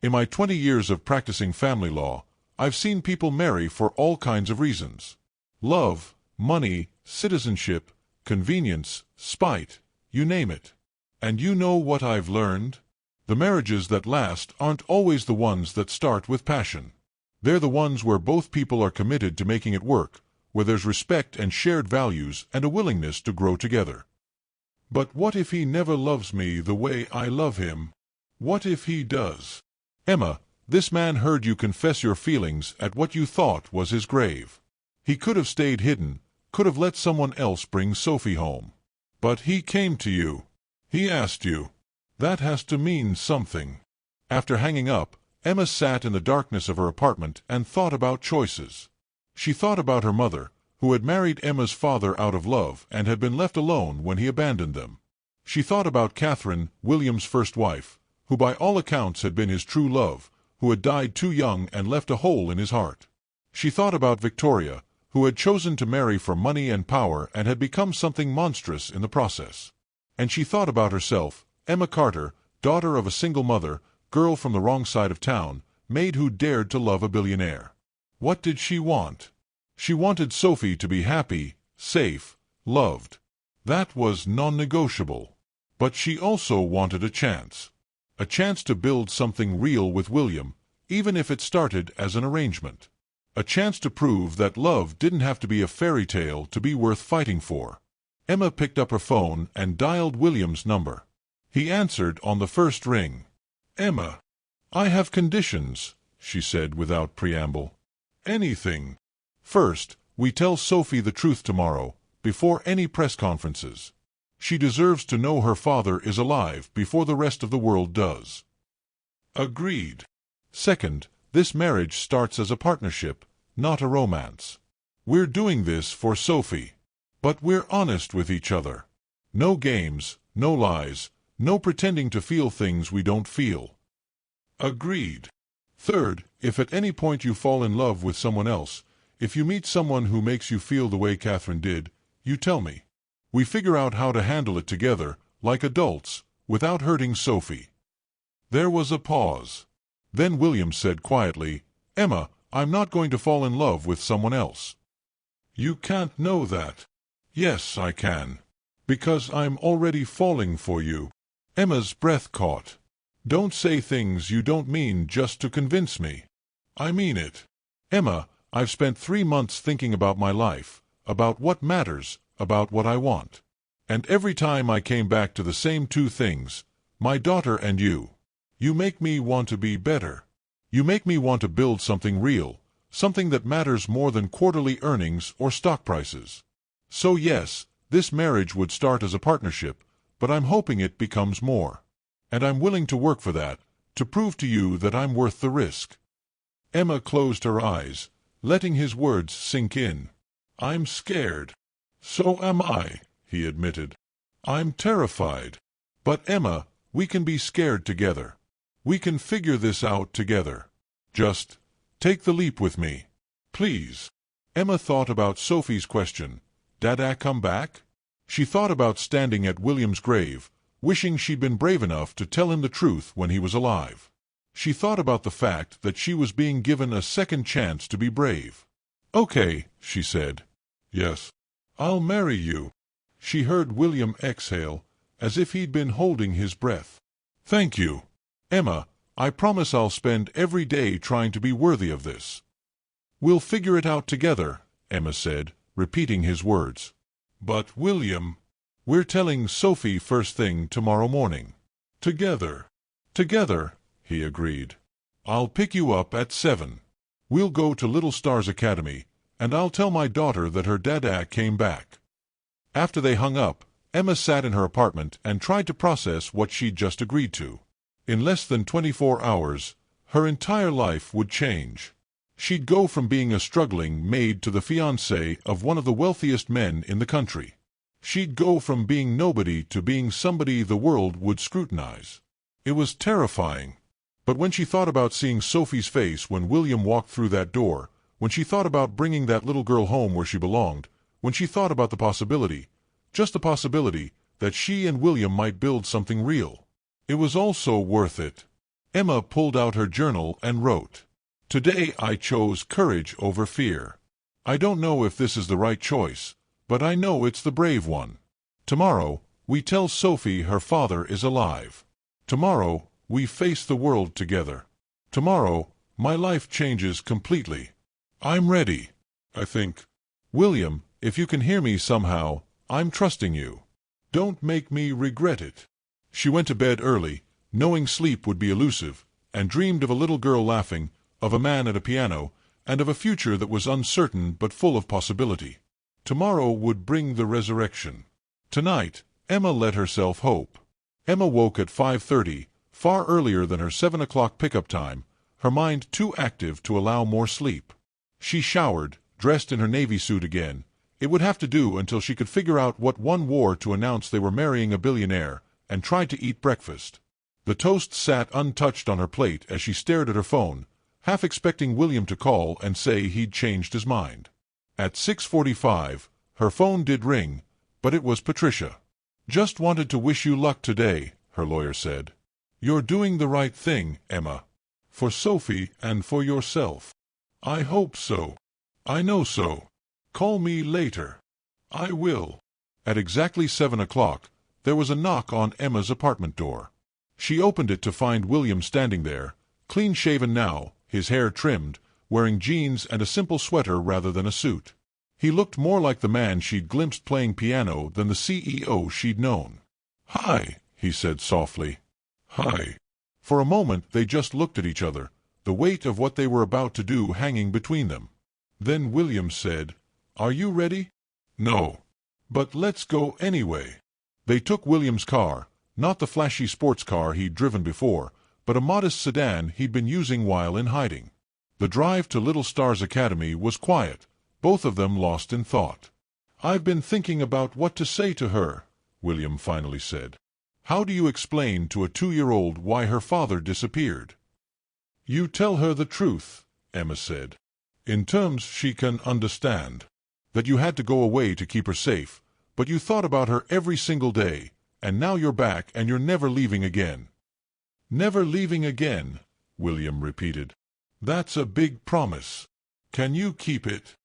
"In my 20 years of practicing family law, I've seen people marry for all kinds of reasons. Love, money, citizenship, convenience, spite, you name it. And you know what I've learned? The marriages that last aren't always the ones that start with passion. They're the ones where both people are committed to making it work, where there's respect and shared values and a willingness to grow together." "But what if he never loves me the way I love him? What if he does?" "Emma, this man heard you confess your feelings at what you thought was his grave. He could have stayed hidden, could have let someone else bring Sophie home. But he came to you. He asked you. That has to mean something." After hanging up, Emma sat in the darkness of her apartment and thought about choices. She thought about her mother, who had married Emma's father out of love and had been left alone when he abandoned them. She thought about Catherine, William's first wife, who by all accounts had been his true love, who had died too young and left a hole in his heart. She thought about Victoria, who had chosen to marry for money and power and had become something monstrous in the process. And she thought about herself, Emma Carter, daughter of a single mother, girl from the wrong side of town, maid who dared to love a billionaire. What did she want? She wanted Sophie to be happy, safe, loved. That was non-negotiable. But she also wanted a chance. A chance to build something real with William, even if it started as an arrangement. A chance to prove that love didn't have to be a fairy tale to be worth fighting for. Emma picked up her phone and dialed William's number. He answered on the first ring. "Emma, I have conditions," she said without preamble. "Anything. First, we tell Sophie the truth tomorrow, before any press conferences. She deserves to know her father is alive before the rest of the world does." "Agreed." "Second, this marriage starts as a partnership, not a romance. We're doing this for Sophie. But we're honest with each other. No games, no lies, no pretending to feel things we don't feel." "Agreed." "Third, if at any point you fall in love with someone else, if you meet someone who makes you feel the way Catherine did, you tell me. We figure out how to handle it together, like adults, without hurting Sophie." There was a pause. Then William said quietly, "Emma, I'm not going to fall in love with someone else." "You can't know that." "Yes, I can. Because I'm already falling for you." Emma's breath caught. "Don't say things you don't mean just to convince me." "I mean it." "Emma, I've spent 3 months thinking about my life, about what matters, about what I want. And every time I came back to the same 2 things, my daughter and you. You make me want to be better. You make me want to build something real, something that matters more than quarterly earnings or stock prices. So yes, this marriage would start as a partnership, but I'm hoping it becomes more. And I'm willing to work for that, to prove to you that I'm worth the risk." Emma closed her eyes, letting his words sink in. "I'm scared." "So am I," he admitted. "I'm terrified. But Emma, we can be scared together. We can figure this out together. Just take the leap with me. Please." Emma thought about Sophie's question. Dada come back? She thought about standing at William's grave, wishing she'd been brave enough to tell him the truth when he was alive. She thought about the fact that she was being given a second chance to be brave. "Okay," she said. "Yes, I'll marry you." She heard William exhale, as if he'd been holding his breath. "Thank you, Emma. I promise I'll spend every day trying to be worthy of this." "We'll figure it out together," Emma said, repeating his words. "But, William, we're telling Sophie first thing tomorrow morning." "Together." "Together," he agreed. "I'll pick you up at 7. We'll go to Little Stars Academy, and I'll tell my daughter that her dada came back." After they hung up, Emma sat in her apartment and tried to process what she'd just agreed to. In less than 24 hours, her entire life would change. She'd go from being a struggling maid to the fiancée of one of the wealthiest men in the country. She'd go from being nobody to being somebody the world would scrutinize. It was terrifying. But when she thought about seeing Sophie's face when William walked through that door, when she thought about bringing that little girl home where she belonged, when she thought about the possibility, just the possibility, that she and William might build something real, it was also worth it. Emma pulled out her journal and wrote, "Today I chose courage over fear. I don't know if this is the right choice, but I know it's the brave one. Tomorrow, we tell Sophie her father is alive. Tomorrow, we face the world together. Tomorrow, my life changes completely. I'm ready, I think. William, if you can hear me somehow, I'm trusting you. Don't make me regret it." She went to bed early, knowing sleep would be elusive, and dreamed of a little girl laughing, of a man at a piano, and of a future that was uncertain but full of possibility. Tomorrow would bring the resurrection. Tonight, Emma let herself hope. Emma woke at 5:30, far earlier than her 7 o'clock pickup time, her mind too active to allow more sleep. She showered, dressed in her navy suit again. It would have to do until she could figure out what one wore to announce they were marrying a billionaire, and tried to eat breakfast. The toast sat untouched on her plate as she stared at her phone, half expecting William to call and say he'd changed his mind. At 6:45, her phone did ring, but it was Patricia. "Just wanted to wish you luck today," her lawyer said. "You're doing the right thing, Emma. For Sophie and for yourself." "I hope so. I know so. Call me later." "I will." At exactly 7 o'clock, there was a knock on Emma's apartment door. She opened it to find William standing there, clean-shaven now, his hair trimmed, wearing jeans and a simple sweater rather than a suit. He looked more like the man she'd glimpsed playing piano than the CEO she'd known. "Hi," he said softly. "Hi." For a moment they just looked at each other, the weight of what they were about to do hanging between them. Then William said, "Are you ready?" "No. But let's go anyway." They took William's car, not the flashy sports car he'd driven before, but a modest sedan he'd been using while in hiding. The drive to Little Stars Academy was quiet, both of them lost in thought. "I've been thinking about what to say to her," William finally said. "How do you explain to a 2-year-old why her father disappeared?" "You tell her the truth," Emma said. "In terms she can understand. That you had to go away to keep her safe, but you thought about her every single day, and now you're back and you're never leaving again." "Never leaving again," William repeated. "That's a big promise. Can you keep it?"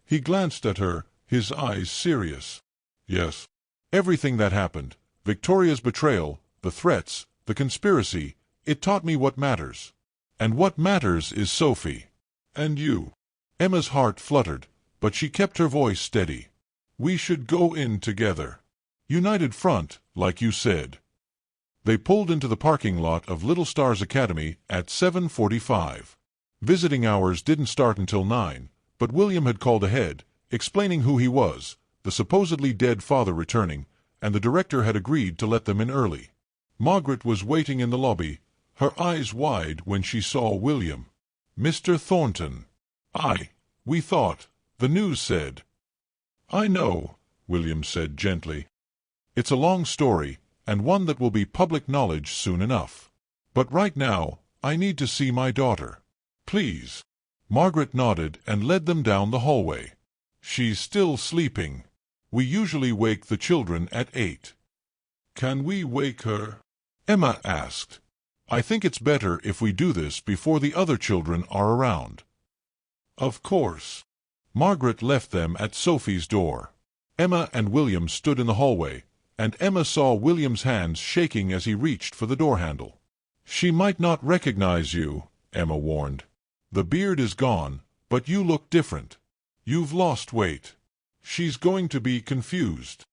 He glanced at her, his eyes serious. "Yes." "Everything that happened, Victoria's betrayal, the threats, the conspiracy, it taught me what matters. And what matters is Sophie. And you." Emma's heart fluttered, but she kept her voice steady. "We should go in together. United front, like you said." They pulled into the parking lot of Little Stars Academy at 7:45. Visiting hours didn't start until 9, but William had called ahead, explaining who he was, the supposedly dead father returning, and the director had agreed to let them in early. Margaret was waiting in the lobby, her eyes wide when she saw William. "Mr. Thornton." We thought, the news said." "I know," William said gently. "It's a long story, and one that will be public knowledge soon enough. But right now, I need to see my daughter. Please." Margaret nodded and led them down the hallway. "She's still sleeping. We usually wake the children at 8. Can we wake her? Emma asked. I think it's better if we do this before the other children are around. Of course. Margaret left them at Sophie's door. Emma and William stood in the hallway, and Emma saw William's hands shaking as he reached for the door handle. She might not recognize you, Emma warned. The beard is gone, but you look different. You've lost weight. She's going to be confused.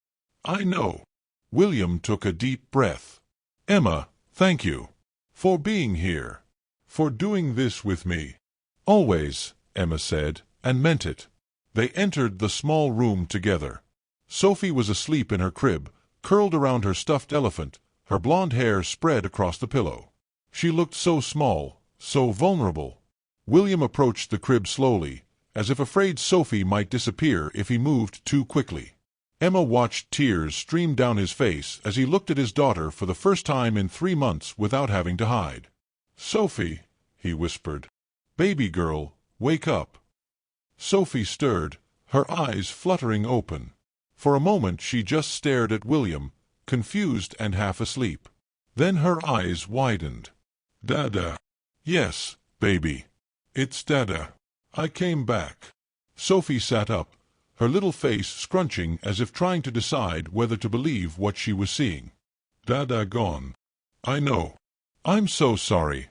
I know. William took a deep breath. Emma, thank you. For being here. For doing this with me. Always, Emma said, and meant it. They entered the small room together. Sophie was asleep in her crib, curled around her stuffed elephant, her blonde hair spread across the pillow. She looked so small, so vulnerable. William approached the crib slowly, as if afraid Sophie might disappear if he moved too quickly. Emma watched tears stream down his face as he looked at his daughter for the first time in 3 months without having to hide. Sophie, he whispered. Baby girl, wake up. Sophie stirred, her eyes fluttering open. For a moment she just stared at William, confused and half asleep. Then her eyes widened. Dada. Yes, baby. It's Dada. I came back. Sophie sat up, her little face scrunching as if trying to decide whether to believe what she was seeing. Dada gone. I know. I'm so sorry.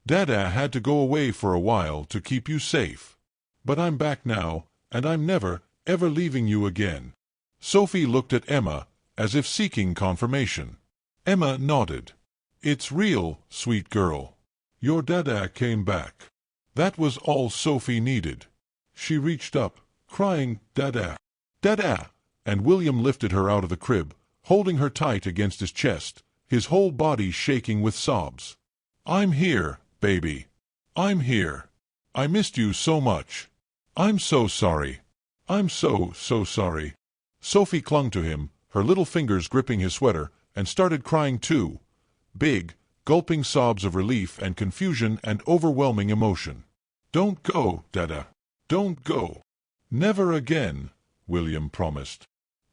Dada had to go away for a while to keep you safe. But I'm back now, and I'm never, ever leaving you again. Sophie looked at Emma, as if seeking confirmation. Emma nodded. It's real, sweet girl. Your Dada came back. That was all Sophie needed. She reached up, crying, Dada, Dada, and William lifted her out of the crib, holding her tight against his chest, his whole body shaking with sobs. I'm here, baby. I'm here. I missed you so much. I'm so sorry. I'm so sorry. Sophie clung to him, her little fingers gripping his sweater, and started crying too. Big, gulping sobs of relief and confusion and overwhelming emotion. Don't go, Dada. Don't go. Never again, William promised.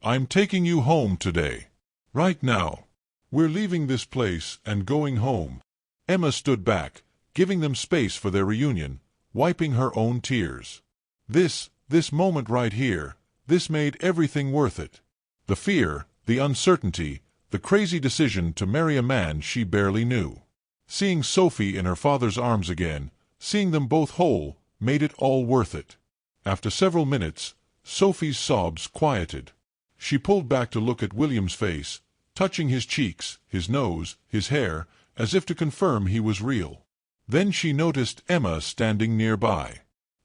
I'm taking you home today. Right now. We're leaving this place and going home. Emma stood back, giving them space for their reunion, wiping her own tears. This moment right here, this made everything worth it. The fear, the uncertainty, the crazy decision to marry a man she barely knew. Seeing Sophie in her father's arms again, seeing them both whole, made it all worth it. After several minutes, Sophie's sobs quieted. She pulled back to look at William's face, touching his cheeks, his nose, his hair, as if to confirm he was real. Then she noticed Emma standing nearby.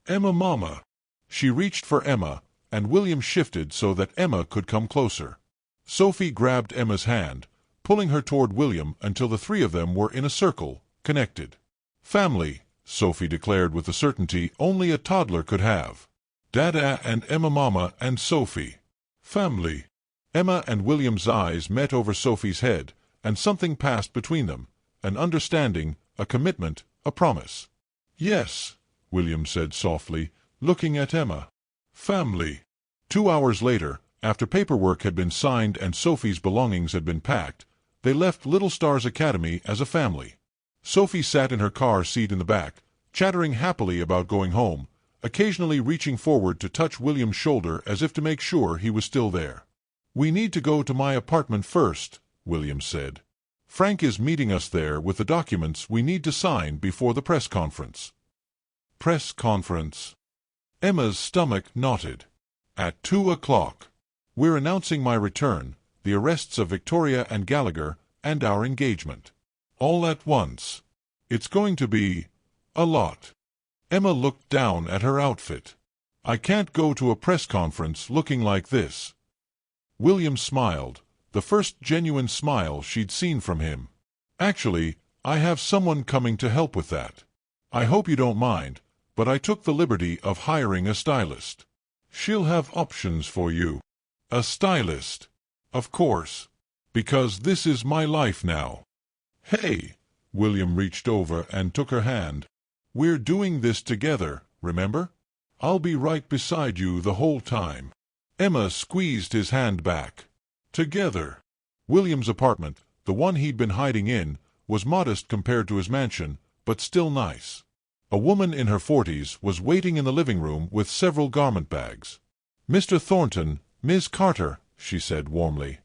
Emma, Mama. She reached for Emma, and William shifted so that Emma could come closer. Sophie grabbed Emma's hand, pulling her toward William until the three of them were in a circle, connected. Family, Sophie declared with the certainty only a toddler could have. Dada and Emma, Mama and Sophie. Family. Emma and William's eyes met over Sophie's head, and something passed between them, an understanding, a commitment, a promise. Yes, William said softly, looking at Emma. Family. 2 hours later, after paperwork had been signed and Sophie's belongings had been packed, they left Little Stars Academy as a family. Sophie sat in her car seat in the back, chattering happily about going home, occasionally reaching forward to touch William's shoulder as if to make sure he was still there. We need to go to my apartment first, William said. Frank is meeting us there with the documents we need to sign before the press conference. Press conference. Emma's stomach knotted. At 2 o'clock. We're announcing my return, the arrests of Victoria and Gallagher, and our engagement. All at once. It's going to be a lot. Emma looked down at her outfit. I can't go to a press conference looking like this. William smiled, the first genuine smile she'd seen from him. Actually, I have someone coming to help with that. I hope you don't mind, but I took the liberty of hiring a stylist. She'll have options for you. A stylist. Of course. Because this is my life now. Hey! William reached over and took her hand. We're doing this together, remember? I'll be right beside you the whole time. Emma squeezed his hand back. Together. William's apartment, the one he'd been hiding in, was modest compared to his mansion, but still nice. A woman in her 40s was waiting in the living room with several garment bags. "Mr. Thornton, Miss Carter," she said warmly.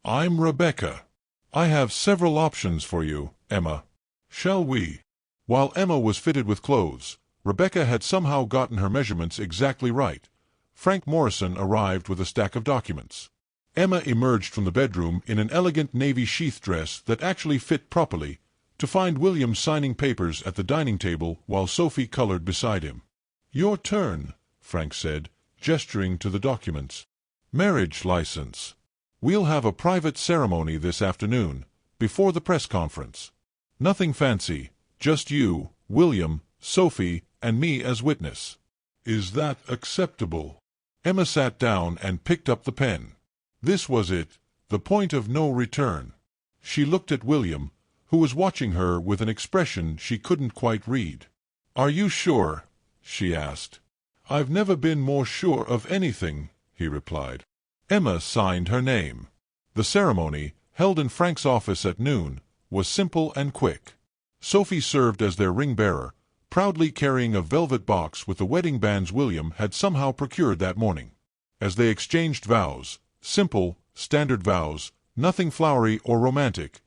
"I'm Rebecca. I have several options for you, Emma. Shall we?" While Emma was fitted with clothes, Rebecca had somehow gotten her measurements exactly right. Frank Morrison arrived with a stack of documents. Emma emerged from the bedroom in an elegant navy sheath dress that actually fit properly, to find William signing papers at the dining table while Sophie colored beside him. "Your turn," Frank said, gesturing to the documents. "Marriage license. We'll have a private ceremony this afternoon, before the press conference. Nothing fancy, just you, William, Sophie, and me as witness. Is that acceptable?" Emma sat down and picked up the pen. This was it, the point of no return. She looked at William, who was watching her with an expression she couldn't quite read. "Are you sure?" she asked. "I've never been more sure of anything," he replied. Emma signed her name. The ceremony, held in Frank's office at noon, was simple and quick. Sophie served as their ring-bearer, proudly carrying a velvet box with the wedding bands William had somehow procured that morning. As they exchanged vows, simple, standard vows, nothing flowery or romantic,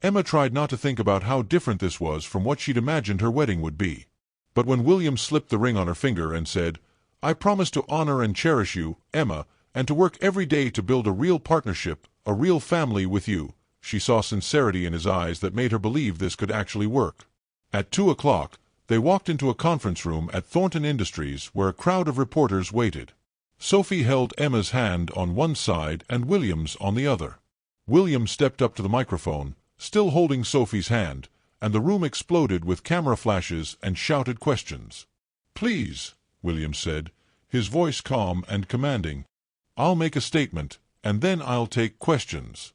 Emma tried not to think about how different this was from what she'd imagined her wedding would be. But when William slipped the ring on her finger and said, "I promise to honor and cherish you, Emma, and to work every day to build a real partnership, a real family with you," she saw sincerity in his eyes that made her believe this could actually work. At 2 o'clock, they walked into a conference room at Thornton Industries where a crowd of reporters waited. Sophie held Emma's hand on one side and William's on the other. William stepped up to the microphone, still holding Sophie's hand, and the room exploded with camera flashes and shouted questions. "Please," William said, his voice calm and commanding. "I'll make a statement, and then I'll take questions."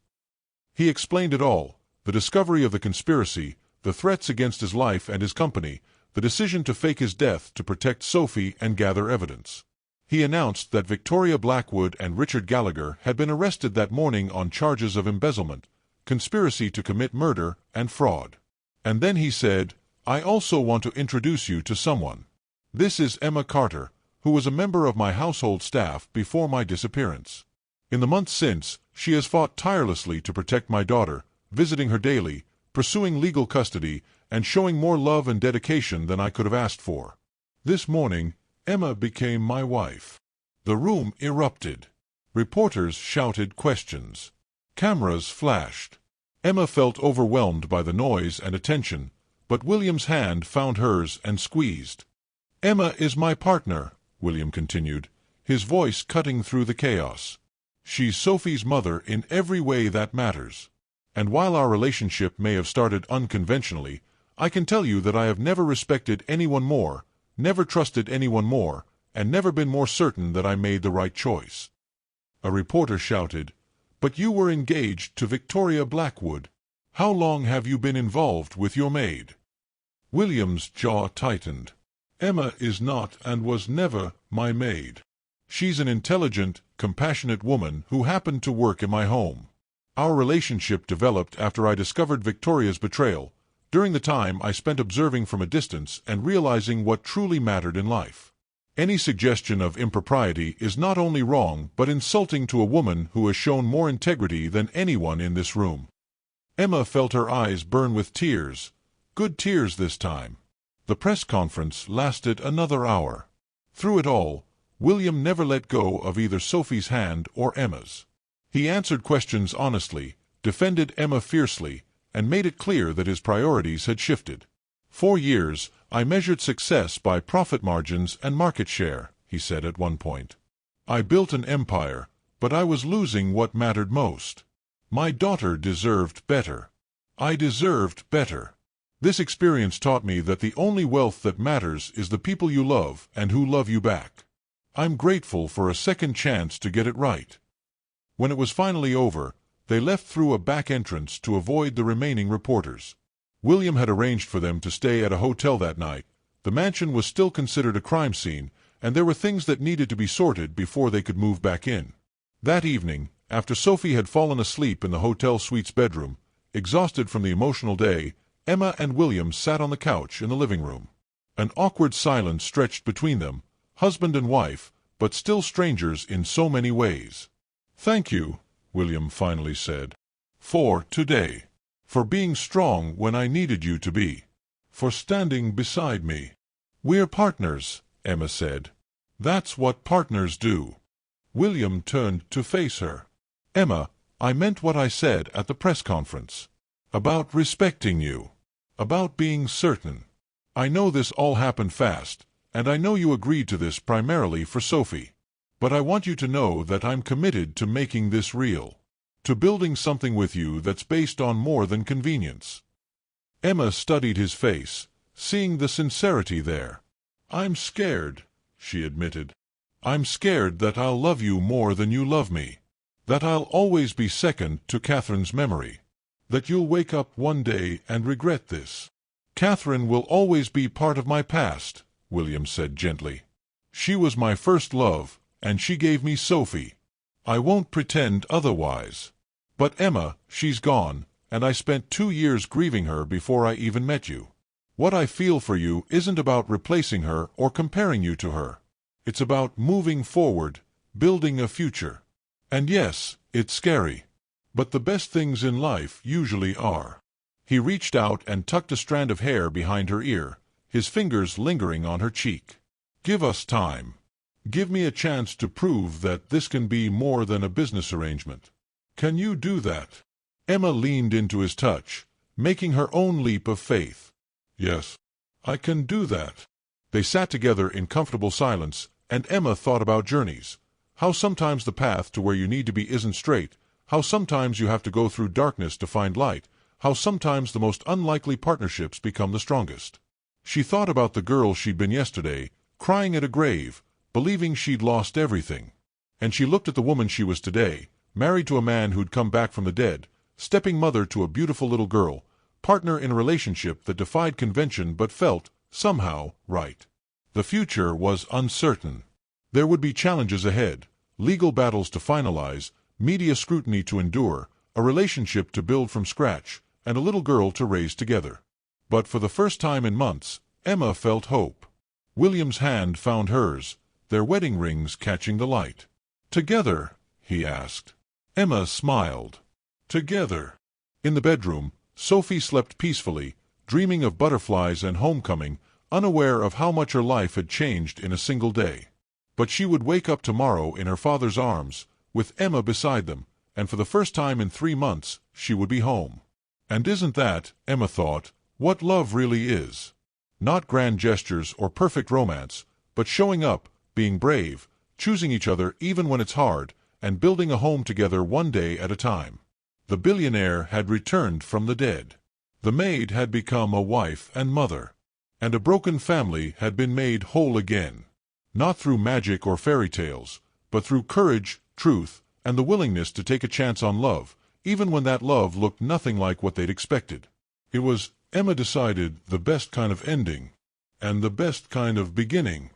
He explained it all, the discovery of the conspiracy, the threats against his life and his company, the decision to fake his death to protect Sophie and gather evidence. He announced that Victoria Blackwood and Richard Gallagher had been arrested that morning on charges of embezzlement, conspiracy to commit murder, and fraud. And then he said, "I also want to introduce you to someone. This is Emma Carter, who was a member of my household staff before my disappearance. In the months since, she has fought tirelessly to protect my daughter, visiting her daily, pursuing legal custody, and showing more love and dedication than I could have asked for. This morning, Emma became my wife." The room erupted. Reporters shouted questions. Cameras flashed. Emma felt overwhelmed by the noise and attention, but William's hand found hers and squeezed. "Emma is my partner," William continued, his voice cutting through the chaos. "She's Sophie's mother in every way that matters. And while our relationship may have started unconventionally, I can tell you that I have never respected anyone more, never trusted anyone more, and never been more certain that I made the right choice." A reporter shouted, "But you were engaged to Victoria Blackwood. How long have you been involved with your maid?" William's jaw tightened. "Emma is not and was never my maid. She's an intelligent, compassionate woman who happened to work in my home. Our relationship developed after I discovered Victoria's betrayal, during the time I spent observing from a distance and realizing what truly mattered in life. Any suggestion of impropriety is not only wrong but insulting to a woman who has shown more integrity than anyone in this room." Emma felt her eyes burn with tears, good tears this time. The press conference lasted another hour. Through it all, William never let go of either Sophie's hand or Emma's. He answered questions honestly, defended Emma fiercely, and made it clear that his priorities had shifted. "For years, I measured success by profit margins and market share," he said at one point. "I built an empire, but I was losing what mattered most. My daughter deserved better. I deserved better. This experience taught me that the only wealth that matters is the people you love and who love you back. I'm grateful for a second chance to get it right." When it was finally over, they left through a back entrance to avoid the remaining reporters. William had arranged for them to stay at a hotel that night. The mansion was still considered a crime scene, and there were things that needed to be sorted before they could move back in. That evening, After Sophie had fallen asleep in the hotel suite's bedroom, exhausted from the emotional day, Emma and William sat on the couch in the living room. An awkward silence stretched between them, husband and wife, but still strangers in so many ways. "Thank you," William finally said, "for today. For being strong when I needed you to be. For standing beside me." "We're partners," Emma said. "That's what partners do." William turned to face her. "Emma, I meant what I said at the press conference. About respecting you. About being certain. I know this all happened fast, and I know you agreed to this primarily for Sophie. But I want you to know that I'm committed to making this real. To building something with you that's based on more than convenience." Emma studied his face, seeing the sincerity there. "I'm scared," she admitted. "I'm scared that I'll love you more than you love me. That I'll always be second to Catherine's memory. That you'll wake up one day and regret this." "Catherine will always be part of my past," William said gently. "She was my first love, and she gave me Sophie. I won't pretend otherwise. But Emma, she's gone, and I spent 2 years grieving her before I even met you. What I feel for you isn't about replacing her or comparing you to her. It's about moving forward, building a future. And yes, it's scary. But the best things in life usually are." He reached out and tucked a strand of hair behind her ear, his fingers lingering on her cheek. "Give us time. Give me a chance to prove that this can be more than a business arrangement. Can you do that?" Emma leaned into his touch, making her own leap of faith. "Yes, I can do that." They sat together in comfortable silence, and Emma thought about journeys. How sometimes the path to where you need to be isn't straight, how sometimes you have to go through darkness to find light, how sometimes the most unlikely partnerships become the strongest. She thought about the girl she'd been yesterday, crying at a grave, believing she'd lost everything. And she looked at the woman she was today, married to a man who'd come back from the dead, stepping mother to a beautiful little girl, partner in a relationship that defied convention but felt, somehow, right. The future was uncertain. There would be challenges ahead, legal battles to finalize, media scrutiny to endure, a relationship to build from scratch, and a little girl to raise together. But for the first time in months, Emma felt hope. William's hand found hers, their wedding rings catching the light. "Together?" he asked. Emma smiled. "Together." In the bedroom, Sophie slept peacefully, dreaming of butterflies and homecoming, unaware of how much her life had changed in a single day. But she would wake up tomorrow in her father's arms, with Emma beside them, and for the first time in 3 months, she would be home. And isn't that, Emma thought, what love really is? Not grand gestures or perfect romance, but showing up, being brave, choosing each other even when it's hard, and building a home together one day at a time. The billionaire had returned from the dead. The maid had become a wife and mother. And a broken family had been made whole again. Not through magic or fairy tales, but through courage, truth, and the willingness to take a chance on love, even when that love looked nothing like what they'd expected. It was, Emma decided, the best kind of ending, and the best kind of beginning.